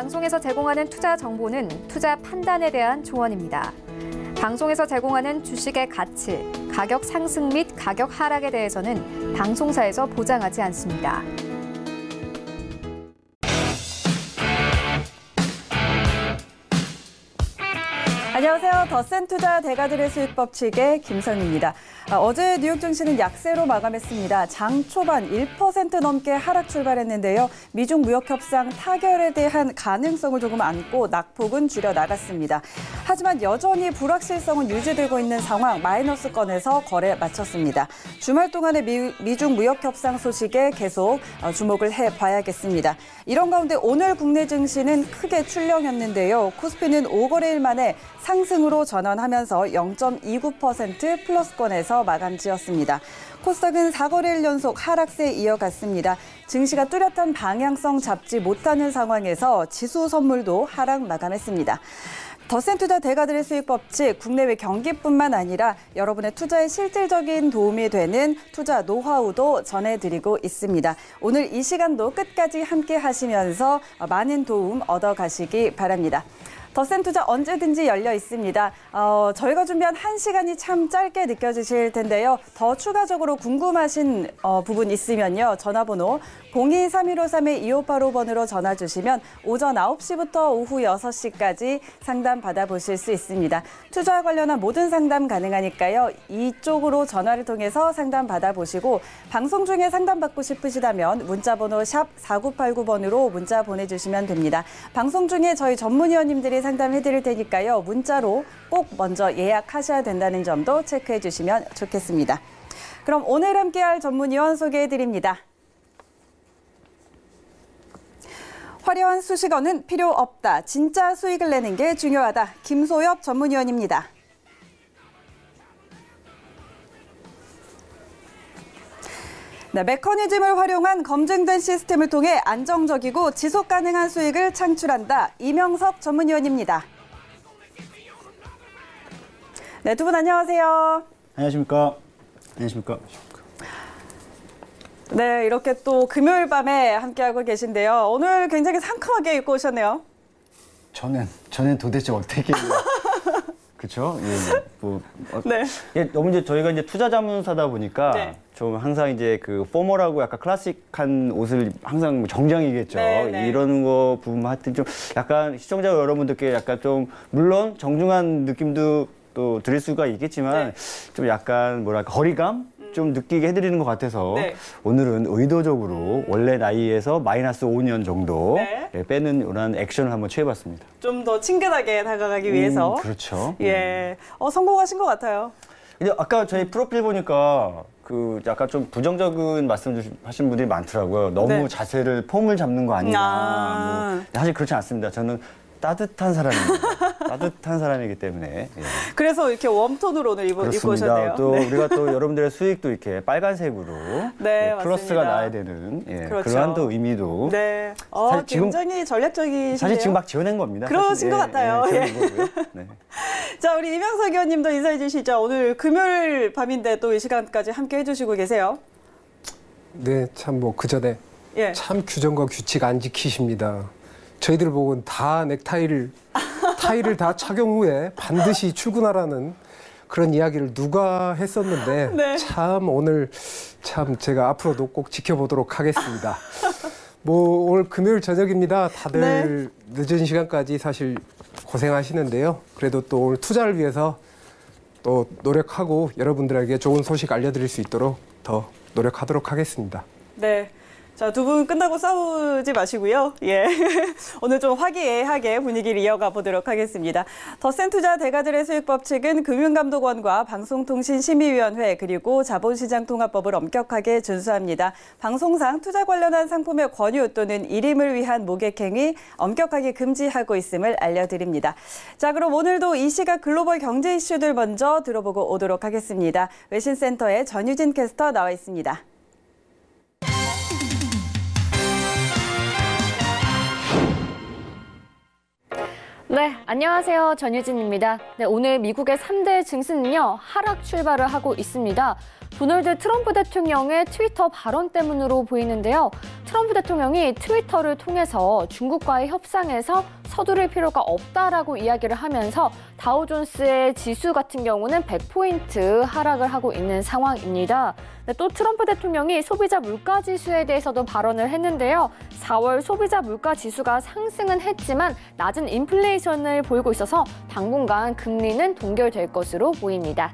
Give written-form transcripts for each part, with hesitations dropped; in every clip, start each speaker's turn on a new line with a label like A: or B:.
A: 방송에서 제공하는 투자 정보는 투자 판단에 대한 조언입니다. 방송에서 제공하는 주식의 가치, 가격 상승 및 가격 하락에 대해서는 방송사에서 보장하지 않습니다.
B: 안녕하세요. 더센 투자 대가들의 수익 법칙의 김선희입니다. 어제 뉴욕 증시는 약세로 마감했습니다. 장 초반 1% 넘게 하락 출발했는데요. 미중 무역 협상 타결에 대한 가능성을 조금 안고 낙폭은 줄여 나갔습니다. 하지만 여전히 불확실성은 유지되고 있는 상황, 마이너스권에서 거래 마쳤습니다. 주말 동안의 미중 무역 협상 소식에 계속 주목을 해봐야겠습니다. 이런 가운데 오늘 국내 증시는 크게 출렁였는데요. 코스피는 5거래일 만에 상승으로 전환하면서 0.29% 플러스권에서 마감 지었습니다. 코스닥은 4거래일 연속 하락세 이어갔습니다. 증시가 뚜렷한 방향성 잡지 못하는 상황에서 지수 선물도 하락 마감했습니다. 더센 투자 대가들의 수익 법칙, 국내외 경기뿐만 아니라 여러분의 투자에 실질적인 도움이 되는 투자 노하우도 전해드리고 있습니다. 오늘 이 시간도 끝까지 함께 하시면서 많은 도움 얻어가시기 바랍니다. 더센 투자 언제든지 열려 있습니다. 저희가 준비한 1시간이 참 짧게 느껴지실 텐데요. 더 추가적으로 궁금하신 부분 있으면요. 전화번호 02-3153-2585번으로 전화 주시면 오전 9시부터 오후 6시까지 상담 받아보실 수 있습니다. 투자와 관련한 모든 상담 가능하니까요. 이쪽으로 전화를 통해서 상담 받아보시고 방송 중에 상담받고 싶으시다면 문자번호 샵 4989번으로 문자 보내주시면 됩니다. 방송 중에 저희 전문위원님들이 상담해드릴 테니까요. 문자로 꼭 먼저 예약하셔야 된다는 점도 체크해 주시면 좋겠습니다. 그럼 오늘 함께할 전문위원 소개해드립니다. 화려한 수식어는 필요 없다. 진짜 수익을 내는 게 중요하다. 김소엽 전문위원입니다. 네, 메커니즘을 활용한 검증된 시스템을 통해 안정적이고 지속 가능한 수익을 창출한다. 이명석 전문위원입니다. 네, 두 분 안녕하세요.
C: 안녕하십니까. 안녕하십니까.
B: 네, 이렇게 또 금요일 밤에 함께하고 계신데요. 오늘 굉장히 상큼하게 입고 오셨네요.
C: 저는 도대체 어떻게 그렇죠?
B: 네.
C: 너무 이제 저희가 이제 투자 자문사다 보니까
B: 네.
C: 좀 항상 이제 그 포멀하고 약간 클래식한 옷을 항상 정장이겠죠.
B: 네, 네.
C: 이런 거 부분 하여튼 좀 약간 시청자 여러분들께 약간 좀 물론 정중한 느낌도 또 드릴 수가 있겠지만
B: 네.
C: 좀 약간 뭐랄까 거리감 좀 느끼게 해드리는 것 같아서
B: 네.
C: 오늘은 의도적으로 원래 나이에서 마이너스 5년 정도
B: 네.
C: 빼는 이런 액션을 한번 취해봤습니다.
B: 좀 더 친근하게 다가가기 위해서.
C: 그렇죠.
B: 예, 성공하신 것 같아요.
C: 근데 아까 저희 프로필 보니까 그 약간 좀 부정적인 말씀 하신 분들이 많더라고요. 너무
B: 네.
C: 자세를 폼을 잡는 거 아니냐. 뭐. 사실 그렇지 않습니다. 저는 따뜻한 사람입니다. 따뜻한 사람이기 때문에. 예.
B: 그래서 이렇게 웜톤으로 오늘 입고
C: 그렇습니다.
B: 오셨네요.
C: 또
B: 네.
C: 우리가 또 여러분들의 수익도 이렇게 빨간색으로
B: 네,
C: 플러스가
B: 맞습니다.
C: 나야 되는
B: 그렇죠.
C: 그러한 또 의미도
B: 네,
C: 사실 지금,
B: 굉장히 전략적이신데요.
C: 사실 지금 막 지어낸 겁니다.
B: 그러신 것 같아요.
C: 예. 네.
B: 자, 우리 이명석 의원님도 인사해 주시죠. 오늘 금요일 밤인데 또 이 시간까지 함께 해주시고 계세요.
D: 네, 참 뭐 그 전에
B: 예.
D: 참 규정과 규칙 안 지키십니다. 저희들 보고는 다 타이를 다 착용 후에 반드시 출근하라는 그런 이야기를 누가 했었는데
B: 네.
D: 참 오늘 참 제가 앞으로도 꼭 지켜보도록 하겠습니다. 뭐 오늘 금요일 저녁입니다. 다들
B: 네.
D: 늦은 시간까지 사실 고생하시는데요. 그래도 또 오늘 투자를 위해서 또 노력하고 여러분들에게 좋은 소식 알려드릴 수 있도록 더 노력하도록 하겠습니다.
B: 네. 자, 두 분 끝나고 싸우지 마시고요. 예. 오늘 좀 화기애애하게 분위기를 이어가 보도록 하겠습니다. 더센 투자 대가들의 수익 법칙은 금융감독원과 방송통신심의위원회 그리고 자본시장통합법을 엄격하게 준수합니다. 방송상 투자 관련한 상품의 권유 또는 일임을 위한 모객행위 엄격하게 금지하고 있음을 알려드립니다. 자, 그럼 오늘도 이 시각 글로벌 경제 이슈들 먼저 들어보고 오도록 하겠습니다. 외신센터의 전유진 캐스터 나와 있습니다.
A: 네, 안녕하세요. 전유진입니다. 네, 오늘 미국의 3대 증시는요, 하락 출발을 하고 있습니다. 도널드 트럼프 대통령의 트위터 발언 때문으로 보이는데요. 트럼프 대통령이 트위터를 통해서 중국과의 협상에서 서두를 필요가 없다라고 이야기를 하면서 다우존스의 지수 같은 경우는 100포인트 하락을 하고 있는 상황입니다. 또 트럼프 대통령이 소비자 물가 지수에 대해서도 발언을 했는데요. 4월 소비자 물가 지수가 상승은 했지만 낮은 인플레이션을 보이고 있어서 당분간 금리는 동결될 것으로 보입니다.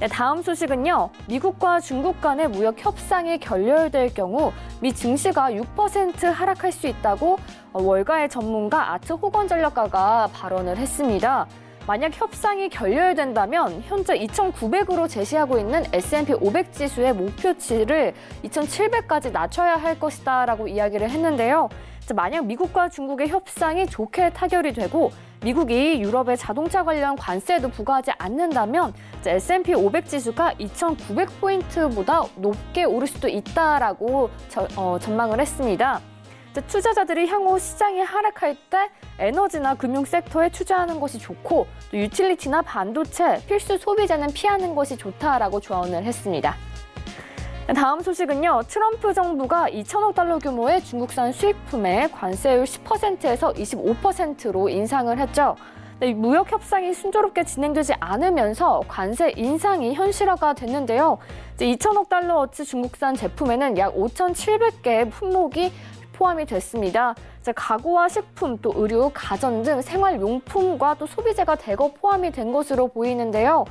A: 네, 다음 소식은요. 미국과 중국 간의 무역 협상이 결렬될 경우 미 증시가 6% 하락할 수 있다고 월가의 전문가 아트 호건 전략가가 발언을 했습니다. 만약 협상이 결렬된다면 현재 2,900으로 제시하고 있는 S&P 500 지수의 목표치를 2,700까지 낮춰야 할 것이다라고 이야기를 했는데요. 만약 미국과 중국의 협상이 좋게 타결이 되고 미국이 유럽의 자동차 관련 관세도 부과하지 않는다면 S&P 500 지수가 2,900포인트보다 높게 오를 수도 있다라고 전망을 했습니다. 투자자들이 향후 시장이 하락할 때 에너지나 금융 섹터에 투자하는 것이 좋고 또 유틸리티나 반도체, 필수 소비재는 피하는 것이 좋다라고 조언을 했습니다. 다음 소식은요. 트럼프 정부가 2천억 달러 규모의 중국산 수입품에 관세율 10%에서 25%로 인상을 했죠. 무역 협상이 순조롭게 진행되지 않으면서 관세 인상이 현실화가 됐는데요. 2천억 달러어치 중국산 제품에는 약 5,700개의 품목이 포함이 됐습니다. 가구와 식품, 또 의류, 가전 등 생활용품과 또 소비재가 대거 포함이 된 것으로 보이는데요.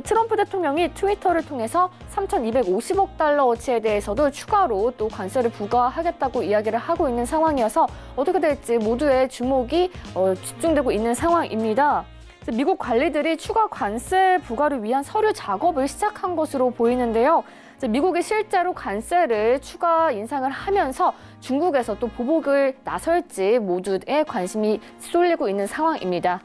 A: 트럼프 대통령이 트위터를 통해서 3,250억 달러어치에 대해서도 추가로 또 관세를 부과하겠다고 이야기를 하고 있는 상황이어서 어떻게 될지 모두의 주목이 집중되고 있는 상황입니다. 미국 관리들이 추가 관세 부과를 위한 서류 작업을 시작한 것으로 보이는데요. 미국이 실제로 관세를 추가 인상을 하면서 중국에서 또 보복을 나설지 모두의 관심이 쏠리고 있는 상황입니다.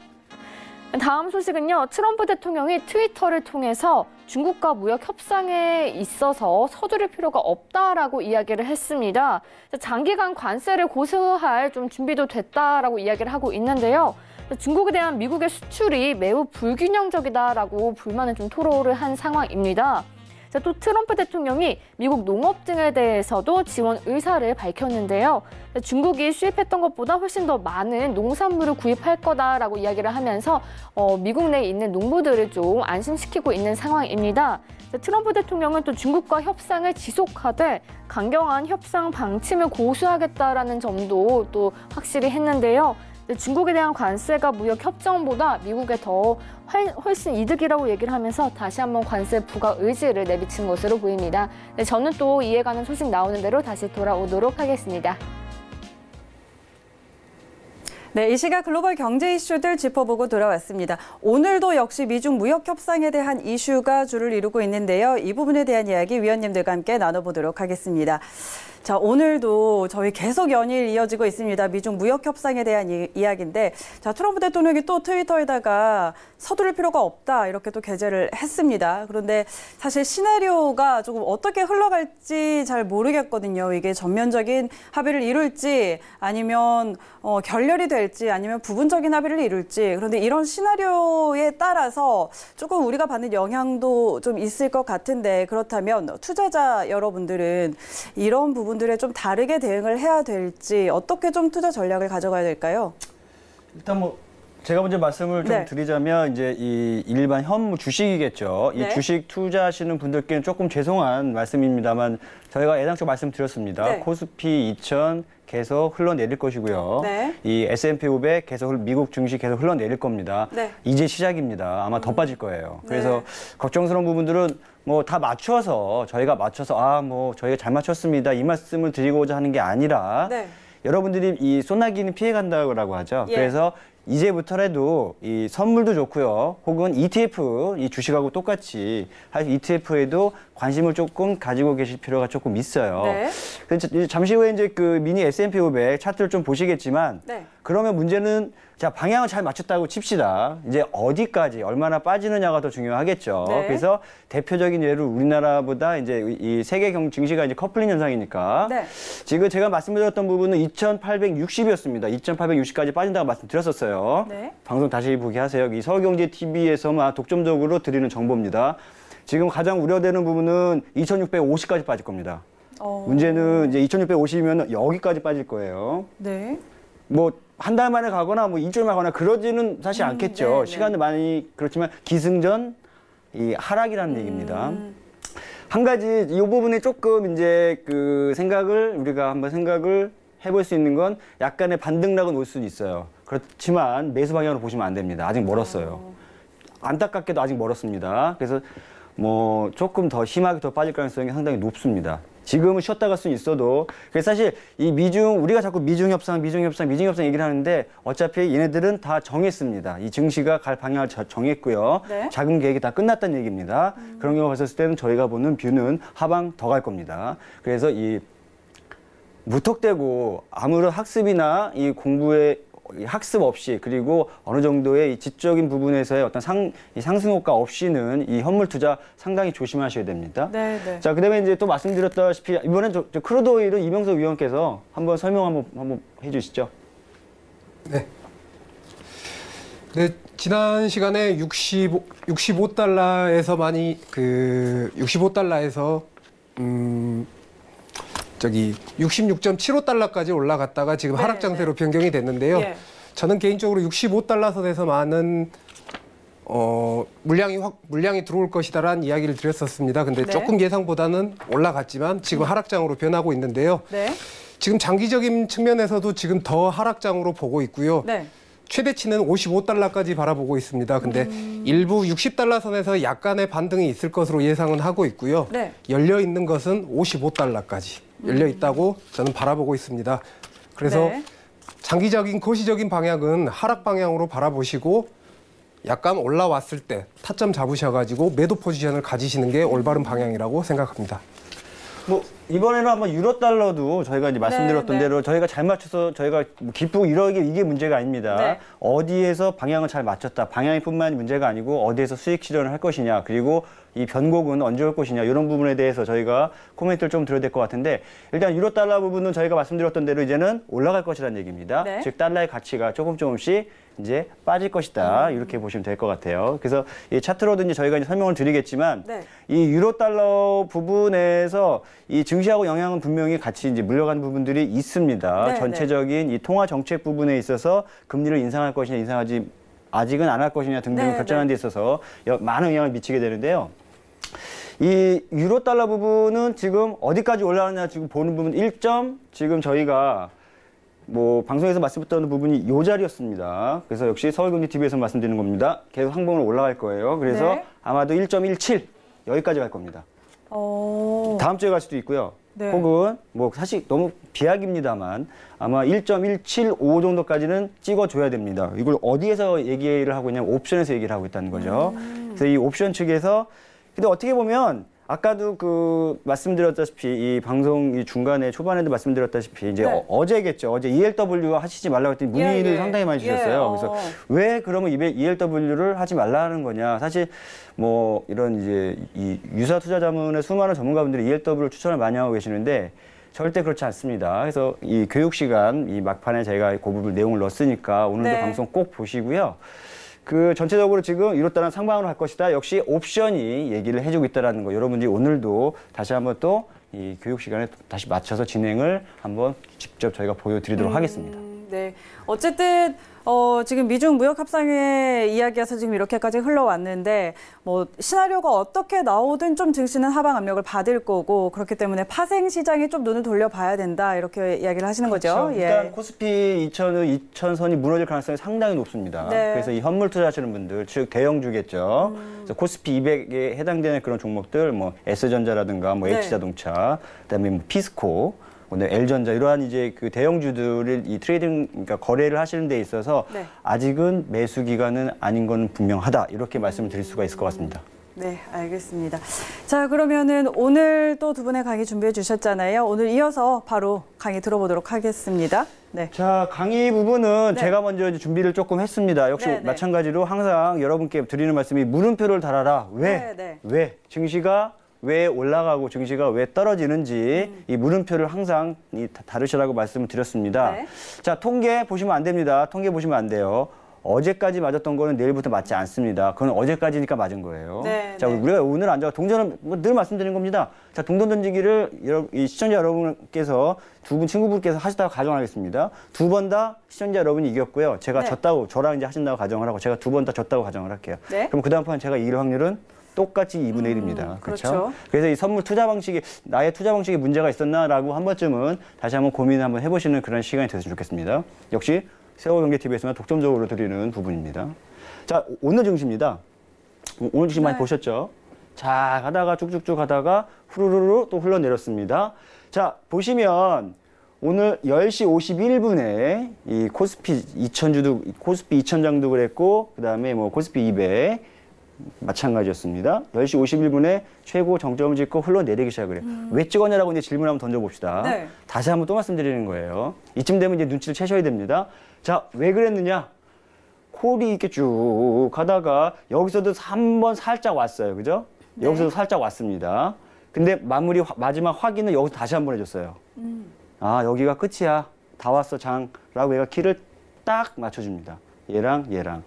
A: 다음 소식은요. 트럼프 대통령이 트위터를 통해서 중국과 무역 협상에 있어서 서두를 필요가 없다라고 이야기를 했습니다. 장기간 관세를 고수할 좀 준비도 됐다라고 이야기를 하고 있는데요. 중국에 대한 미국의 수출이 매우 불균형적이다라고 불만을 좀 토로를 한 상황입니다. 또 트럼프 대통령이 미국 농업 등에 대해서도 지원 의사를 밝혔는데요. 중국이 수입했던 것보다 훨씬 더 많은 농산물을 구입할 거다라고 이야기를 하면서 미국 내에 있는 농부들을 좀 안심시키고 있는 상황입니다. 트럼프 대통령은 또 중국과 협상을 지속하되 강경한 협상 방침을 고수하겠다라는 점도 또 확실히 했는데요. 중국에 대한 관세가 무역 협정보다 미국에 더 훨씬 이득이라고 얘기를 하면서 다시 한번 관세 부과 의지를 내비친 것으로 보입니다. 저는 또 이해가는 소식 나오는 대로 다시 돌아오도록 하겠습니다.
B: 네, 이 시각 글로벌 경제 이슈들 짚어보고 돌아왔습니다. 오늘도 역시 미중 무역 협상에 대한 이슈가 주를 이루고 있는데요. 이 부분에 대한 이야기 위원님들과 함께 나눠보도록 하겠습니다. 자, 오늘도 저희 계속 연일 이어지고 있습니다. 미중 무역 협상에 대한 이야기인데, 자, 트럼프 대통령이 또 트위터에다가 서두를 필요가 없다 이렇게 또 게재를 했습니다. 그런데 사실 시나리오가 조금 어떻게 흘러갈지 잘 모르겠거든요. 이게 전면적인 합의를 이룰지 아니면 결렬이 될지 아니면 부분적인 합의를 이룰지. 그런데 이런 시나리오에 따라서 조금 우리가 받는 영향도 좀 있을 것 같은데, 그렇다면 투자자 여러분들은 이런 부분들에 좀 다르게 대응을 해야 될지 어떻게 좀 투자 전략을 가져가야 될까요?
C: 일단 제가 먼저 말씀을 좀 드리자면 이제 이 일반 현무 주식이겠죠. 이 주식 투자하시는 분들께는 조금 죄송한 말씀입니다만 저희가 애당초 말씀드렸습니다. 코스피 2000 계속 흘러내릴 것이고요. 이 S&P 500 계속 미국 증시 계속 흘러내릴 겁니다. 이제 시작입니다. 아마 더 빠질 거예요. 그래서 걱정스러운 부분들은 다 맞춰서 저희가 저희가 잘 맞췄습니다. 이 말씀을 드리고자 하는 게 아니라 여러분들이 이 소나기는 피해간다고 하죠. 그래서 이제부터라도 이 선물도 좋고요. 혹은 ETF, 이 주식하고 똑같이 ETF에도 관심을 조금 가지고 계실 필요가 조금 있어요. 그래서 잠시 후에 이제 그 미니 S&P 500 차트를 좀 보시겠지만 그러면 문제는 자, 방향을 잘 맞췄다고 칩시다. 이제 어디까지 얼마나 빠지느냐가 더 중요하겠죠. 그래서 대표적인 예로 우리나라보다 이제 이 세계 증시가 이제 커플링 현상이니까 지금 제가 말씀드렸던 부분은 2,860이었습니다. 2,860까지 빠진다고 말씀드렸었어요. 방송 다시 보기 하세요. 이 서울경제TV에서만 독점적으로 드리는 정보입니다. 지금 가장 우려되는 부분은 2,650까지 빠질 겁니다. 문제는 이제 2,650이면 여기까지 빠질 거예요.
B: 네.
C: 뭐 한 달 만에 가거나 뭐 일주일 만에 가거나 그러지는 사실 않겠죠.
B: 네.
C: 시간은 많이 그렇지만 기승전 이 하락이라는 얘기입니다. 한 가지 이 부분에 조금 이제 그 우리가 한번 생각을 해볼 수 있는 건 약간의 반등락은 올 수도 있어요. 그렇지만 매수 방향으로 보시면 안 됩니다. 아직 멀었어요. 안타깝게도 아직 멀었습니다. 그래서 뭐 조금 더 심하게 더 빠질 가능성이 상당히 높습니다. 지금은 쉬었다 갈 수는 있어도 그래서 사실 이 우리가 자꾸 미중 협상 얘기를 하는데 어차피 얘네들은 다 정했습니다. 이 증시가 갈 방향을 정했고요.
B: 네.
C: 자금 계획이 다 끝났다는 얘기입니다. 그런 경우 봤을 때는 저희가 보는 뷰는 하방 더 갈 겁니다. 그래서 이 무턱대고 아무런 학습이나 이 공부에 학습 없이 그리고 어느 정도의 이 지적인 부분에서의 어떤 상승 효과 없이는 이 현물 투자 상당히 조심하셔야 됩니다.
B: 네.
C: 자, 그다음에 이제 또 말씀드렸다시피 이번엔 저 크루드 오일은 이명석 위원께서 한번 설명 한번 해주시죠.
D: 네. 네, 지난 시간에 65달러에서 많이 65달러에서 66.75달러까지 올라갔다가 지금 하락 장세로 변경이 됐는데요.
B: 예.
D: 저는 개인적으로 65달러 선에서 많은 물량이 들어올 것이다라는 이야기를 드렸었습니다. 근데
B: 네.
D: 조금 예상보다는 올라갔지만 지금 하락장으로 변하고 있는데요.
B: 네.
D: 지금 장기적인 측면에서도 지금 더 하락장으로 보고 있고요.
B: 네.
D: 최대치는 55달러까지 바라보고 있습니다. 근데 일부 60달러 선에서 약간의 반등이 있을 것으로 예상은 하고 있고요.
B: 네.
D: 열려 있는 것은 55달러까지 열려 있다고 저는 바라보고 있습니다. 그래서
B: 네.
D: 장기적인 거시적인 방향은 하락 방향으로 바라보시고 약간 올라왔을 때 타점 잡으셔가지고 매도 포지션을 가지시는 게 올바른 방향이라고 생각합니다.
C: 뭐 이번에는 한번 유로 달러도 저희가 이제 말씀드렸던
B: 네.
C: 대로 저희가 잘 맞춰서 저희가 뭐 기쁘고 이게 문제가 아닙니다.
B: 네.
C: 어디에서 방향을 잘 맞췄다. 방향뿐만이 문제가 아니고 어디에서 수익 실현을 할 것이냐. 그리고 이 변곡은 언제 올 것이냐. 이런 부분에 대해서 저희가 코멘트를 좀 드려야 될 것 같은데 일단 유로 달러 부분은 저희가 말씀드렸던 대로 이제는 올라갈 것이라는 얘기입니다.
B: 네.
C: 즉 달러의 가치가 조금씩 이제 빠질 것이다. 이렇게 보시면 될 것 같아요. 그래서 이 차트로도 이제 저희가 이제 설명을 드리겠지만
B: 네.
C: 이 유로 달러 부분에서 이 증시하고 영향은 분명히 같이 이제 물려간 부분들이 있습니다.
B: 네,
C: 전체적인 이 통화 정책 부분에 있어서 금리를 인상할 것이냐 인상하지 아직은 안 할 것이냐 등등을
B: 네,
C: 결정하는 데 있어서 많은 영향을 미치게 되는데요. 이 유로 달러 부분은 지금 어디까지 올라가느냐 지금 보는 부분 1점 지금 저희가 뭐 방송에서 말씀드렸던 부분이 이 자리였습니다. 그래서 역시 서울경제TV에서 말씀드리는 겁니다. 계속 항봉으로 올라갈 거예요. 그래서
B: 네. 아마도
C: 1.17 여기까지 갈 겁니다. 다음 주에 갈 수도 있고요.
B: 네.
C: 혹은 뭐 사실 너무 비약입니다만 아마 1.175 정도까지는 찍어줘야 됩니다. 이걸 어디에서 얘기를 하고 있냐면 옵션에서 얘기를 하고 있다는 거죠. 그래서 이 옵션 측에서 근데 어떻게 보면 아까도 그 말씀드렸다시피 이 방송 이 중간에 초반에도 말씀드렸다시피 이제
B: 네.
C: 어제겠죠. 어제 ELW 하시지 말라고 했더니 문의를 상당히 많이 주셨어요. 그래서 왜 그러면 ELW를 하지 말라는 거냐. 사실 뭐 이런 이제 이 유사 투자 자문의 수많은 전문가분들이 ELW를 추천을 많이 하고 계시는데 절대 그렇지 않습니다. 그래서 이 교육 시간 이 막판에 저희가 그 부분 내용을 넣었으니까 오늘도
B: 네.
C: 방송 꼭 보시고요. 그 전체적으로 지금 이렇다는 상방으로 할 것이다. 역시 옵션이 얘기를 해주고 있다는 거. 여러분들이 오늘도 다시 한번 또 이 교육 시간에 다시 맞춰서 진행을 한번 직접 저희가 보여드리도록 하겠습니다.
B: 네. 어쨌든 지금 미중 무역 협상의 이야기에서 지금 이렇게까지 흘러왔는데 뭐 시나리오가 어떻게 나오든 좀 증시는 하방 압력을 받을 거고 그렇기 때문에 파생 시장에 좀 눈을 돌려봐야 된다 이렇게 이야기를 하시는 거죠.
C: 그렇죠. 일단 코스피 2000선이 무너질 가능성이 상당히 높습니다.
B: 네.
C: 그래서 이 현물 투자하시는 분들, 즉 대형주겠죠. 그래서 코스피 200에 해당되는 그런 종목들, 뭐 S전자라든가, 뭐
B: 네.
C: H자동차, 그다음에 뭐 피스코. 오늘 L전자 이러한 이제 그 대형주들을 이 트레이딩 그러니까 거래를 하시는 데 있어서
B: 네.
C: 아직은 매수 기간은 아닌 건 분명하다 이렇게 말씀을 드릴 수가 있을 것 같습니다.
B: 네, 알겠습니다. 자, 그러면은 오늘 또 두 분의 강의 준비해 주셨잖아요. 오늘 이어서 바로 강의 들어보도록 하겠습니다. 네.
C: 자, 강의 부분은
B: 네.
C: 제가 먼저 이제 준비를 조금 했습니다. 역시
B: 네, 네.
C: 마찬가지로 항상 여러분께 드리는 말씀이 물음표를 달아라. 왜?
B: 네, 네.
C: 왜? 증시가 왜 올라가고 증시가 왜 떨어지는지 이 물음표를 항상 다루시라고 말씀을 드렸습니다.
B: 네.
C: 자, 통계 보시면 안 됩니다. 통계 보시면 안 돼요. 어제까지 맞았던 거는 내일부터 맞지 않습니다. 그건 어제까지니까 맞은 거예요.
B: 네,
C: 자,
B: 네.
C: 우리가 오늘 앉아 동전은 뭐 늘 말씀드리는 겁니다. 자, 동전 던지기를 이 시청자 여러분께서 두 분 친구분께서 하시다고 가정하겠습니다. 두 번 다 시청자 여러분이 이겼고요. 제가
B: 네.
C: 졌다고 저랑 이제 하신다고 가정을 하고 제가 두 번 다 졌다고 가정을 할게요.
B: 네.
C: 그럼 그 다음 판 제가 이길 확률은 똑같이 2분의 1입니다.
B: 그렇죠.
C: 그래서 이 선물 투자 방식이 나의 투자 방식에 문제가 있었나라고 한 번쯤은 다시 한번 고민을 한번 해보시는 그런 시간이 됐으면 좋겠습니다. 역시 세월경제TV에서만 독점적으로 드리는 부분입니다. 자, 오늘 증시입니다. 오늘 증시 많이
B: 네.
C: 보셨죠? 자, 가다가 쭉쭉쭉 가다가 후루루루 또 흘러내렸습니다. 자, 보시면 오늘 10시 51분에 이 코스피 2000주도, 코스피 2000장도 그랬고, 그 다음에 뭐 코스피 200 마찬가지였습니다. 10시 51분에 최고 정점을 찍고 흘러내리기 시작을 해요. 왜 찍었냐라고 이제 질문 한번 던져봅시다.
B: 네.
C: 다시 한번 또 말씀드리는 거예요. 이쯤 되면 이제 눈치를 채셔야 됩니다. 자, 왜 그랬느냐? 콜이 이렇게 쭉 가다가 여기서도 3번 살짝 왔어요. 그죠?
B: 네.
C: 여기서도 살짝 왔습니다. 근데 마지막 확인은 여기서 다시 한번 해줬어요. 아, 여기가 끝이야. 다 왔어, 장. 라고 얘가 키를 딱 맞춰줍니다. 얘랑 얘랑.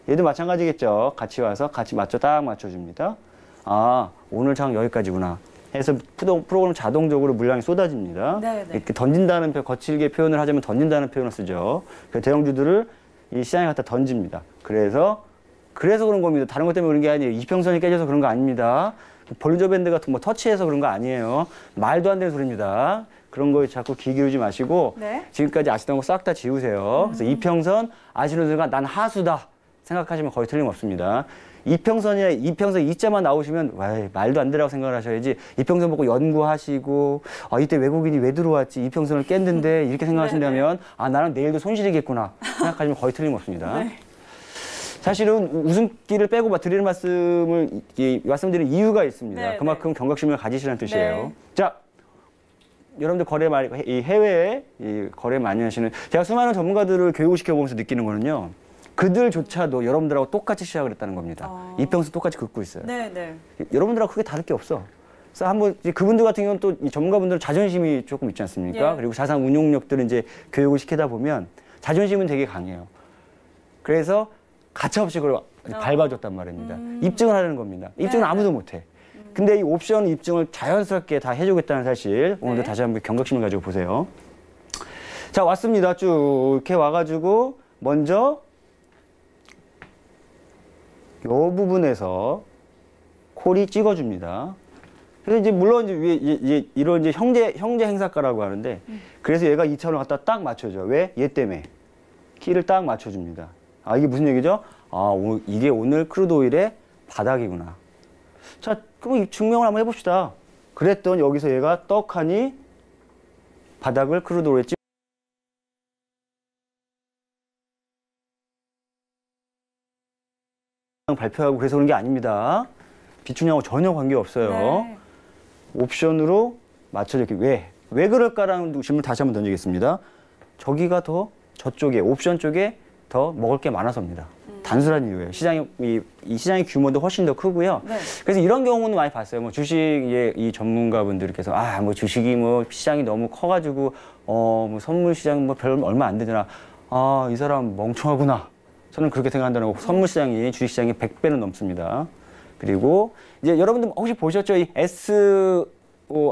C: 얘도 마찬가지겠죠. 같이 와서 같이 딱 맞춰줍니다. 아, 오늘 장 여기까지구나. 해서 프로그램 자동적으로 물량이 쏟아집니다.
B: 네, 네.
C: 이렇게 던진다는 거칠게 표현을 하자면 던진다는 표현을 쓰죠. 그 대형주들을 이 시장에 갖다 던집니다. 그래서 그런 겁니다. 다른 것 때문에 그런 게 아니에요. 이평선이 깨져서 그런 거 아닙니다. 볼린저 밴드 같은 뭐 터치해서 그런 거 아니에요. 말도 안 되는 소리입니다. 그런 거에 자꾸 귀 기울이지 마시고
B: 네.
C: 지금까지 아시던 거 싹 다 지우세요. 그래서 이평선 아시는 순간 난 하수다 생각하시면 거의 틀림없습니다. 이평선 2자만 나오시면 와, 말도 안 되라고 생각을 하셔야지. 이평선 보고 연구하시고 이때 외국인이 왜 들어왔지 이평선을 깼는데 이렇게 생각하신다면 아, 나는 내일도 손실이겠구나 생각하시면 거의 틀림없습니다.
B: 네.
C: 사실은 웃음기를 빼고 드리는 말씀드리는 이유가 있습니다.
B: 네,
C: 그만큼 경각심을 가지시라는 뜻이에요.
B: 네.
C: 자, 여러분들 이 해외에 거래 많이 하시는 제가 수많은 전문가들을 교육을 시켜보면서 느끼는 거는요. 그들조차도 여러분들하고 똑같이 시작을 했다는 겁니다. 이평선 똑같이 긋고 있어요.
B: 네, 네.
C: 여러분들하고 크게 다를 게 없어. 그래서 한번 그분들 같은 경우는 또 이 전문가분들은 자존심이 조금 있지 않습니까?
B: 예.
C: 그리고 자산 운용력들을 이제 교육을 시키다 보면 자존심은 되게 강해요. 그래서 가차없이 그걸 밟아줬단 말입니다. 입증을 하려는 겁니다. 입증은
B: 네.
C: 아무도 못해. 근데 이 옵션 입증을 자연스럽게 다 해주겠다는 사실 오늘도
B: 네.
C: 다시 한번 경각심을 가지고 보세요. 자, 왔습니다. 쭉 이렇게 와가지고 먼저 이 부분에서 콜이 찍어줍니다. 그래서 이제 물론 이제 위에 이런 이제 형제 행사가라고 하는데 그래서 얘가 2차로 갖다 딱 맞춰줘. 왜? 얘 때문에 키를 딱 맞춰줍니다. 아, 이게 무슨 얘기죠? 아, 이게 오늘 크루드 오일의 바닥이구나. 자, 그럼 증명을 한번 해봅시다. 그랬더니 여기서 얘가 떡하니 바닥을 크루드 오일에 찍. 발표하고 그래서 그런 게 아닙니다. 비추냐고 전혀 관계없어요.
B: 네.
C: 옵션으로 맞춰줬기 왜 그럴까라는 질문 다시 한번 던지겠습니다. 저쪽에 옵션 쪽에 더 먹을 게 많아서입니다. 단순한 이유예요. 이 시장의 규모도 훨씬 더 크고요.
B: 네.
C: 그래서 이런 경우는 많이 봤어요. 뭐 주식의 이 전문가분들께서 뭐 주식이 뭐 시장이 너무 커가지고 뭐 선물 시장 뭐 별 얼마 안 되잖아. 이 사람 멍청하구나. 저는 그렇게 생각한다는 거. 선물 시장이 주식 시장이 100배는 넘습니다. 그리고 이제 여러분들 혹시 보셨죠? 이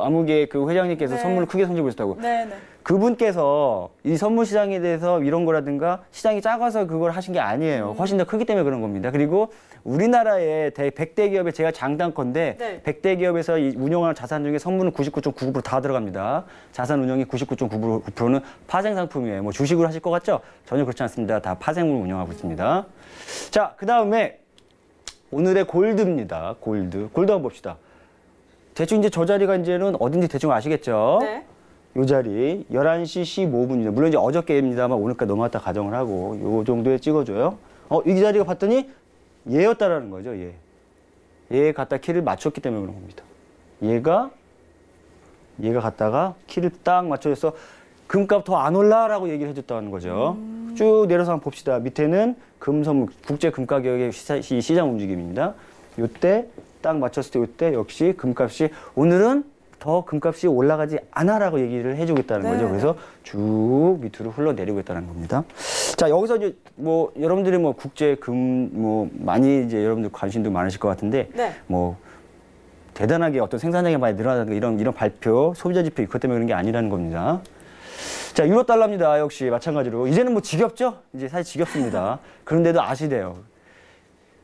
C: 아무개 그 회장님께서
B: 네.
C: 선물을 크게 손질 보셨다고.
B: 네, 네.
C: 그분께서 이 선물 시장에 대해서 이런 거라든가 시장이 작아서 그걸 하신 게 아니에요. 훨씬 더 크기 때문에 그런 겁니다. 그리고 우리나라의 100대 기업에 제가 장단건데
B: 네.
C: 100대 기업에서 이 운영하는 자산 중에 선물은 99.99% 다 들어갑니다. 자산 운영이 99.9%는 파생 상품이에요. 뭐 주식으로 하실 것 같죠? 전혀 그렇지 않습니다. 다 파생으로 운영하고 있습니다. 자, 그 다음에 오늘의 골드입니다. 골드 한번 봅시다. 대충 이제 저 자리가 이제는 어딘지 대충 아시겠죠?
B: 네.
C: 요 자리 11시 15분입니다. 물론 이제 어저께입니다만 오늘까지 넘어갔다 가정을 하고 요 정도에 찍어줘요. 이 자리가 봤더니 얘였다라는 거죠. 얘 갖다 키를 맞췄기 때문에 그런 겁니다. 얘가 갖다가 키를 딱 맞춰줘서 금값 더 안 올라라고 얘기를 해줬다는 거죠. 쭉 내려서 한번 봅시다. 밑에는 금선물 국제 금가격의 시장 움직임입니다. 요때 딱 맞췄을 때 요때 역시 금값이 오늘은 더 금값이 올라가지 않아라고 얘기를 해주겠다는 거죠. 그래서 쭉 밑으로 흘러내리고 있다는 겁니다. 자, 여기서 이제 뭐 여러분들이 뭐 국제 뭐 많이 이제 여러분들 관심도 많으실 것 같은데
B: 네.
C: 뭐 대단하게 어떤 생산량이 많이 늘어나는 이런 발표, 소비자 지표 그것 때문에 그런 게 아니라는 겁니다. 자, 유로 달러입니다. 역시 마찬가지로 이제는 뭐 지겹죠? 이제 사실 지겹습니다. 그런데도 아시대요.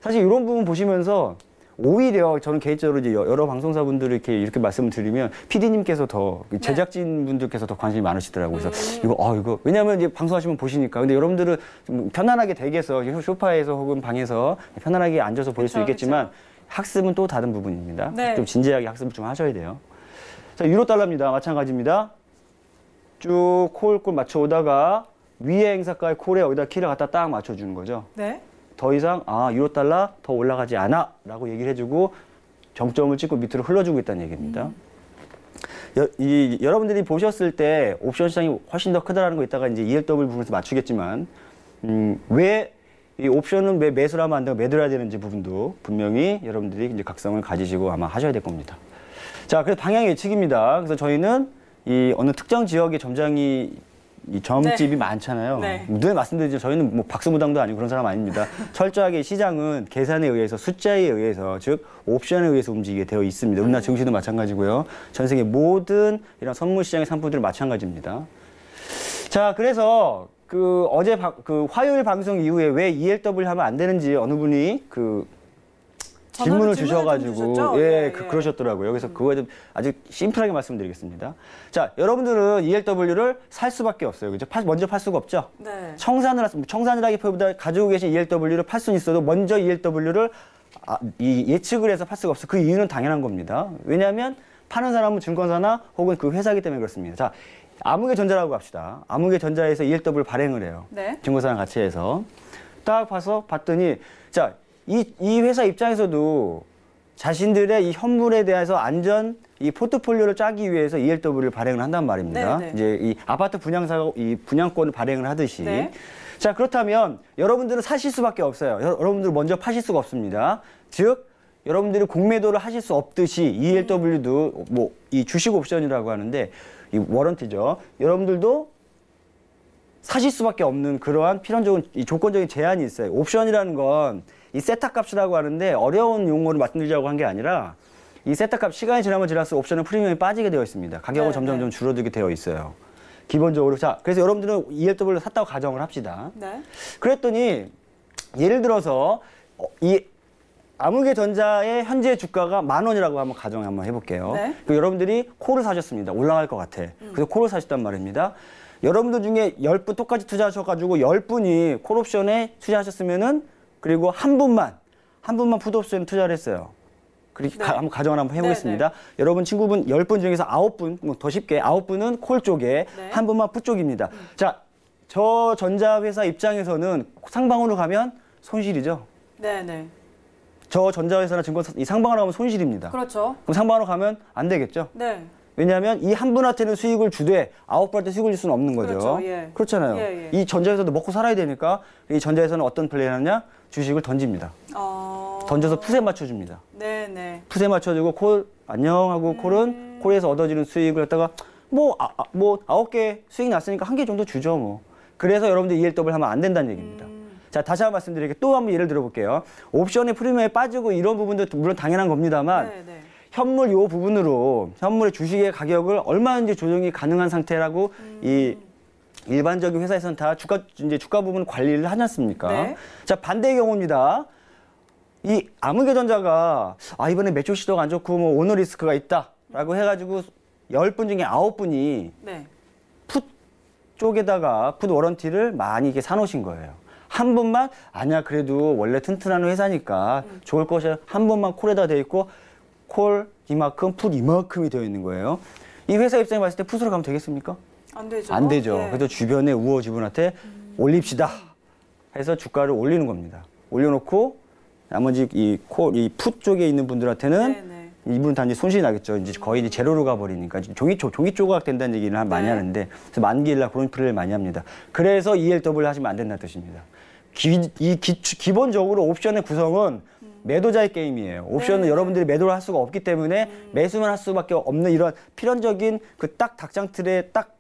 C: 사실 이런 부분 보시면서 오히려 저는 개인적으로 이제 여러 방송사분들 이렇게 말씀을 드리면 PD님께서 더 제작진 분들께서 더 관심이 많으시더라고요. 그래서 이거 왜냐하면 이제 방송하시면 보시니까 근데 여러분들은 좀 편안하게 댁에서 소파에서 혹은 방에서 편안하게 앉아서 볼 수 있겠지만 학습은 또 다른 부분입니다.
B: 네.
C: 좀 진지하게 학습을 좀 하셔야 돼요. 자, 유로 달러입니다. 마찬가지입니다. 쭉 콜 맞춰오다가 위에 행사가의 콜에 여기다 키를 갖다 딱 맞춰주는 거죠.
B: 네.
C: 더 이상 유로 달러 더 올라가지 않아 라고 얘기를 해주고 정점을 찍고 밑으로 흘러주고 있다는 얘기입니다. 여러분들이 보셨을 때 옵션 시장이 훨씬 더 크다라는 거 이따가 이제 ELW 부분에서 맞추겠지만 왜 이 옵션은 왜 매수를 하면 안 되고 매도를 해야 되는지 부분도 분명히 여러분들이 이제 각성을 가지시고 아마 하셔야 될 겁니다. 자, 그래서 방향 예측입니다. 그래서 저희는 이 어느 특정 지역의 점집이
B: 네.
C: 많잖아요.
B: 네.
C: 늘 말씀드리죠. 저희는 뭐 박수무당도 아니고 그런 사람 아닙니다. 철저하게 시장은 계산에 의해서 숫자에 의해서 즉 옵션에 의해서 움직이게 되어 있습니다. 우리나라 증시도 마찬가지고요. 전 세계 모든 이런 선물 시장의 상품들은 마찬가지입니다. 자, 그래서 어제 화요일 방송 이후에 왜 ELW 하면 안 되는지 어느 분이 질문을 주셔가지고 그러셨더라고요. 그래서 그거에 대해 아주 심플하게 말씀드리겠습니다. 자, 여러분들은 ELW를 살 수밖에 없어요. 그죠? 먼저 팔 수가 없죠.
B: 네.
C: 청산이라기보다 가지고 계신 ELW를 팔 수는 있어도 먼저 ELW를 예측을 해서 팔 수가 없어요. 그 이유는 당연한 겁니다. 왜냐하면 파는 사람은 증권사나 혹은 그 회사이기 때문에 그렇습니다. 자, 아무개전자라고 합시다. 아무개전자에서 ELW를 발행을 해요. 네. 증권사랑 같이 해서 딱 봤더니 자, 이 회사 입장에서도 자신들의 이 현물에 대해서 이 포트폴리오를 짜기 위해서 ELW를 발행을 한단 말입니다.
B: 네.
C: 이제 이 아파트 분양사가 이 분양권을 발행을 하듯이.
B: 네.
C: 자, 그렇다면 여러분들은 사실 수밖에 없어요. 여러분들은 먼저 파실 수가 없습니다. 즉, 여러분들이 공매도를 하실 수 없듯이 ELW도 뭐 이 주식 옵션이라고 하는데 이 워런티죠. 여러분들도 사실 수밖에 없는 그러한 필연적인 이 조건적인 제한이 있어요. 옵션이라는 건 이 세타 값이라고 하는데 어려운 용어를 말씀드리자고 한 게 아니라 이 세타 값 시간이 지나면 지날수록 옵션은 프리미엄이 빠지게 되어 있습니다. 가격은 점점 줄어들게 되어 있어요. 기본적으로. 자, 그래서 여러분들은 ELW를 샀다고 가정을 합시다. 네. 그랬더니 예를 들어서 이 아무개전자의 현재 주가가 10,000원이라고 한번 가정 한번 해볼게요. 네. 여러분들이 콜을 사셨습니다. 올라갈 것 같아. 그래서 콜을 사셨단 말입니다. 여러분들 중에 10분 똑같이 투자하셔가지고 10분이 콜옵션에 투자하셨으면은 그리고 한 분만 풋옵션에 투자를 했어요. 그렇게 한번 가정을 한번 해보겠습니다. 여러분 친구분 10분 중에서 9분, 뭐 더 쉽게 9분은 콜 쪽에 한 분만 풋 쪽입니다. 자, 저 전자회사 입장에서는 상방으로 가면 손실이죠. 네네. 저 전자회사나 증권사 이 상방으로 가면 손실입니다.
B: 그렇죠.
C: 그럼 상방으로 가면 안 되겠죠.
B: 네.
C: 왜냐하면 이 한 분한테는 수익을 주되 9분한테 수익을 줄 수는 없는 거죠.
B: 그렇죠. 예.
C: 그렇잖아요.
B: 예.
C: 이 전자회사도 먹고 살아야 되니까 이 전자회사는 어떤 플레이를 하느냐? 주식을 던집니다. 던져서 풋에 맞춰줍니다. 네네. 풋에 맞춰주고 콜 안녕하고 콜은 콜에서 얻어지는 수익을 갖다가 뭐 9개 수익 났으니까 1개 정도 주죠 뭐. 그래서 여러분들 ELW 하면 안 된다는 얘기입니다. 자, 다시 한번 말씀드릴게요. 또 한번 예를 들어볼게요. 옵션의 프리미엄에 빠지고 이런 부분도 물론 당연한 겁니다만 현물 요 부분으로 현물의 주식의 가격을 얼마든지 조정이 가능한 상태라고 이 일반적인 회사에서는 다 주가 부분 관리를 하지 않습니까? 네. 자, 반대의 경우입니다. 이 아무개전자가 이번에 매출 시도가 안 좋고 뭐 오너 리스크가 있다라고 해가지고 10분 중에 9분이 풋 쪽에다가 풋 워런티를 많이 이렇게 사놓으신 거예요. 한 분만 아니야 그래도 원래 튼튼한 회사니까 좋을 것이야 한 분만 콜에다 돼 있고 콜 이만큼 풋 이만큼이 되어 있는 거예요. 이 회사 입장에 봤을 때 풋으로 가면 되겠습니까? 안 되죠. 안 되죠. 예. 그래서 주변에 우호 지분한테 올립시다 해서 주가를 올리는 겁니다. 올려놓고 나머지 이 풋 쪽에 있는 분들한테는 이분 단지 손실이 나겠죠. 이제 거의 이제 제로로 가버리니까 종이 조각 된다는 얘기를 많이 하는데 그래서 만기일날 그런 플레이를 많이 합니다. 그래서 ELW 하시면 안 된다는 뜻입니다. 기본적으로 옵션의 구성은 매도자의 게임이에요. 옵션은 여러분들이 매도를 할 수가 없기 때문에 매수만 할 수밖에 없는 이런 필연적인 그 딱 닭장 틀에 딱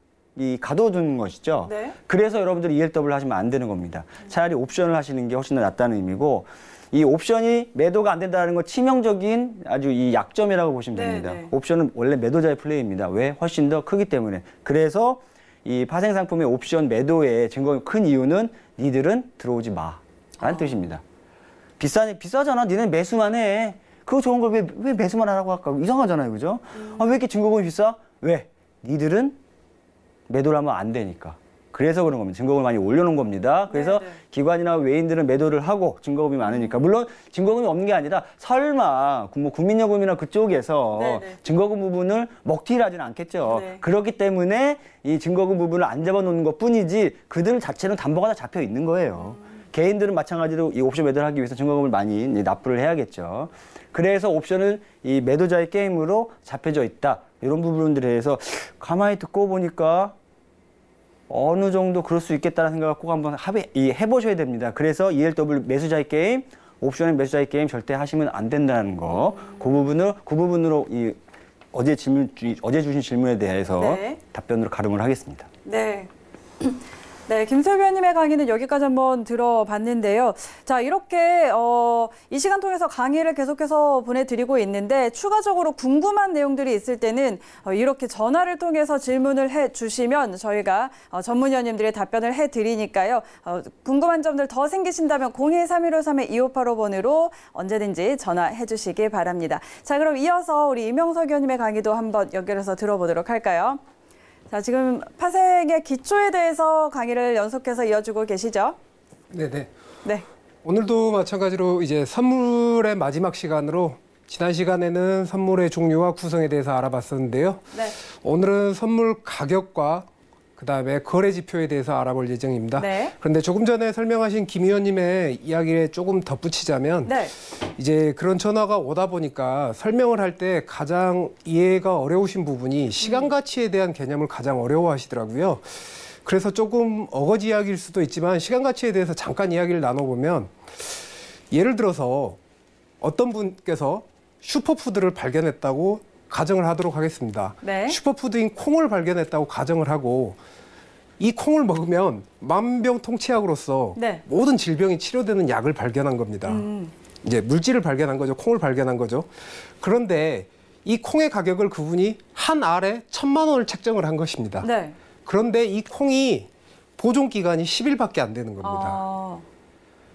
C: 가둬두는 것이죠.
B: 네.
C: 그래서 여러분들이 ELW를 하시면 안 되는 겁니다. 차라리 옵션을 하시는 게 훨씬 더 낫다는 의미고 이 옵션이 매도가 안 된다는 건 치명적인 아주 이 약점이라고 보시면 됩니다.
B: 네.
C: 옵션은 원래 매도자의 플레이입니다. 왜? 훨씬 더 크기 때문에. 그래서 이 파생 상품의 옵션 매도의 증거가 큰 이유는 니들은 들어오지 마라는 뜻입니다. 비싸잖아. 니네 매수만 해. 그거 좋은 걸 왜 매수만 하라고 할까? 이상하잖아요. 그죠? 왜 이렇게 증거금이 비싸? 왜? 니들은 매도를 하면 안 되니까. 그래서 그런 겁니다. 증거금을 많이 올려놓은 겁니다. 그래서 기관이나 외인들은 매도를 하고 증거금이 많으니까. 물론 증거금이 없는 게 아니라 설마 뭐 국민연금이나 그쪽에서 증거금 부분을 먹튀를 하지는 않겠죠. 그렇기 때문에 이 증거금 부분을 안 잡아놓는 것뿐이지 그들 자체는 담보가 다 잡혀 있는 거예요. 개인들은 마찬가지로 이 옵션 매도를 하기 위해서 증거금을 많이 납부를 해야겠죠. 그래서 옵션은 이 매도자의 게임으로 잡혀져 있다. 이런 부분들에 대해서 가만히 듣고 보니까 어느 정도 그럴 수 있겠다는 생각을 꼭 한번 해보셔야 됩니다. 그래서 ELW 매수자의 게임, 옵션은 매수자의 게임 절대 하시면 안 된다는 거. 그 부분으로 어제 주신 질문에 대해서 답변으로 가름을 하겠습니다.
B: 네. 네, 김소희 위원님의 강의는 여기까지 한번 들어봤는데요. 자, 이렇게 이 시간 통해서 강의를 계속해서 보내드리고 있는데 추가적으로 궁금한 내용들이 있을 때는 이렇게 전화를 통해서 질문을 해주시면 저희가 전문위원님들의 답변을 해드리니까요. 궁금한 점들 더 생기신다면 023-153-2585번으로 언제든지 전화해 주시기 바랍니다. 자, 그럼 이어서 우리 이명석 위원님의 강의도 한번 연결해서 들어보도록 할까요? 자, 지금 파생의 기초에 대해서 강의를 연속해서 이어주고 계시죠?
D: 네네.
B: 네.
D: 오늘도 마찬가지로 이제 선물의 마지막 시간으로 지난 시간에는 선물의 종류와 구성에 대해서 알아봤었는데요.
B: 네.
D: 오늘은 선물 가격과 그다음에 거래 지표에 대해서 알아볼 예정입니다.
B: 네.
D: 그런데 조금 전에 설명하신 김 의원님의 이야기에 조금 덧붙이자면 이제 그런 전화가 오다 보니까 설명을 할 때 가장 이해가 어려우신 부분이 시간 가치에 대한 개념을 가장 어려워하시더라고요. 그래서 조금 어거지 이야기일 수도 있지만 시간 가치에 대해서 잠깐 이야기를 나눠보면 예를 들어서 어떤 분께서 슈퍼푸드를 발견했다고 가정을 하도록 하겠습니다.
B: 네.
D: 슈퍼푸드인 콩을 발견했다고 가정을 하고 이 콩을 먹으면 만병통치약으로서 모든 질병이 치료되는 약을 발견한 겁니다. 이제 물질을 발견한 거죠. 콩을 발견한 거죠. 그런데 이 콩의 가격을 그분이 한 알에 1,000만 원을 책정을 한 것입니다.
B: 네.
D: 그런데 이 콩이 보존 기간이 10일밖에 안 되는 겁니다.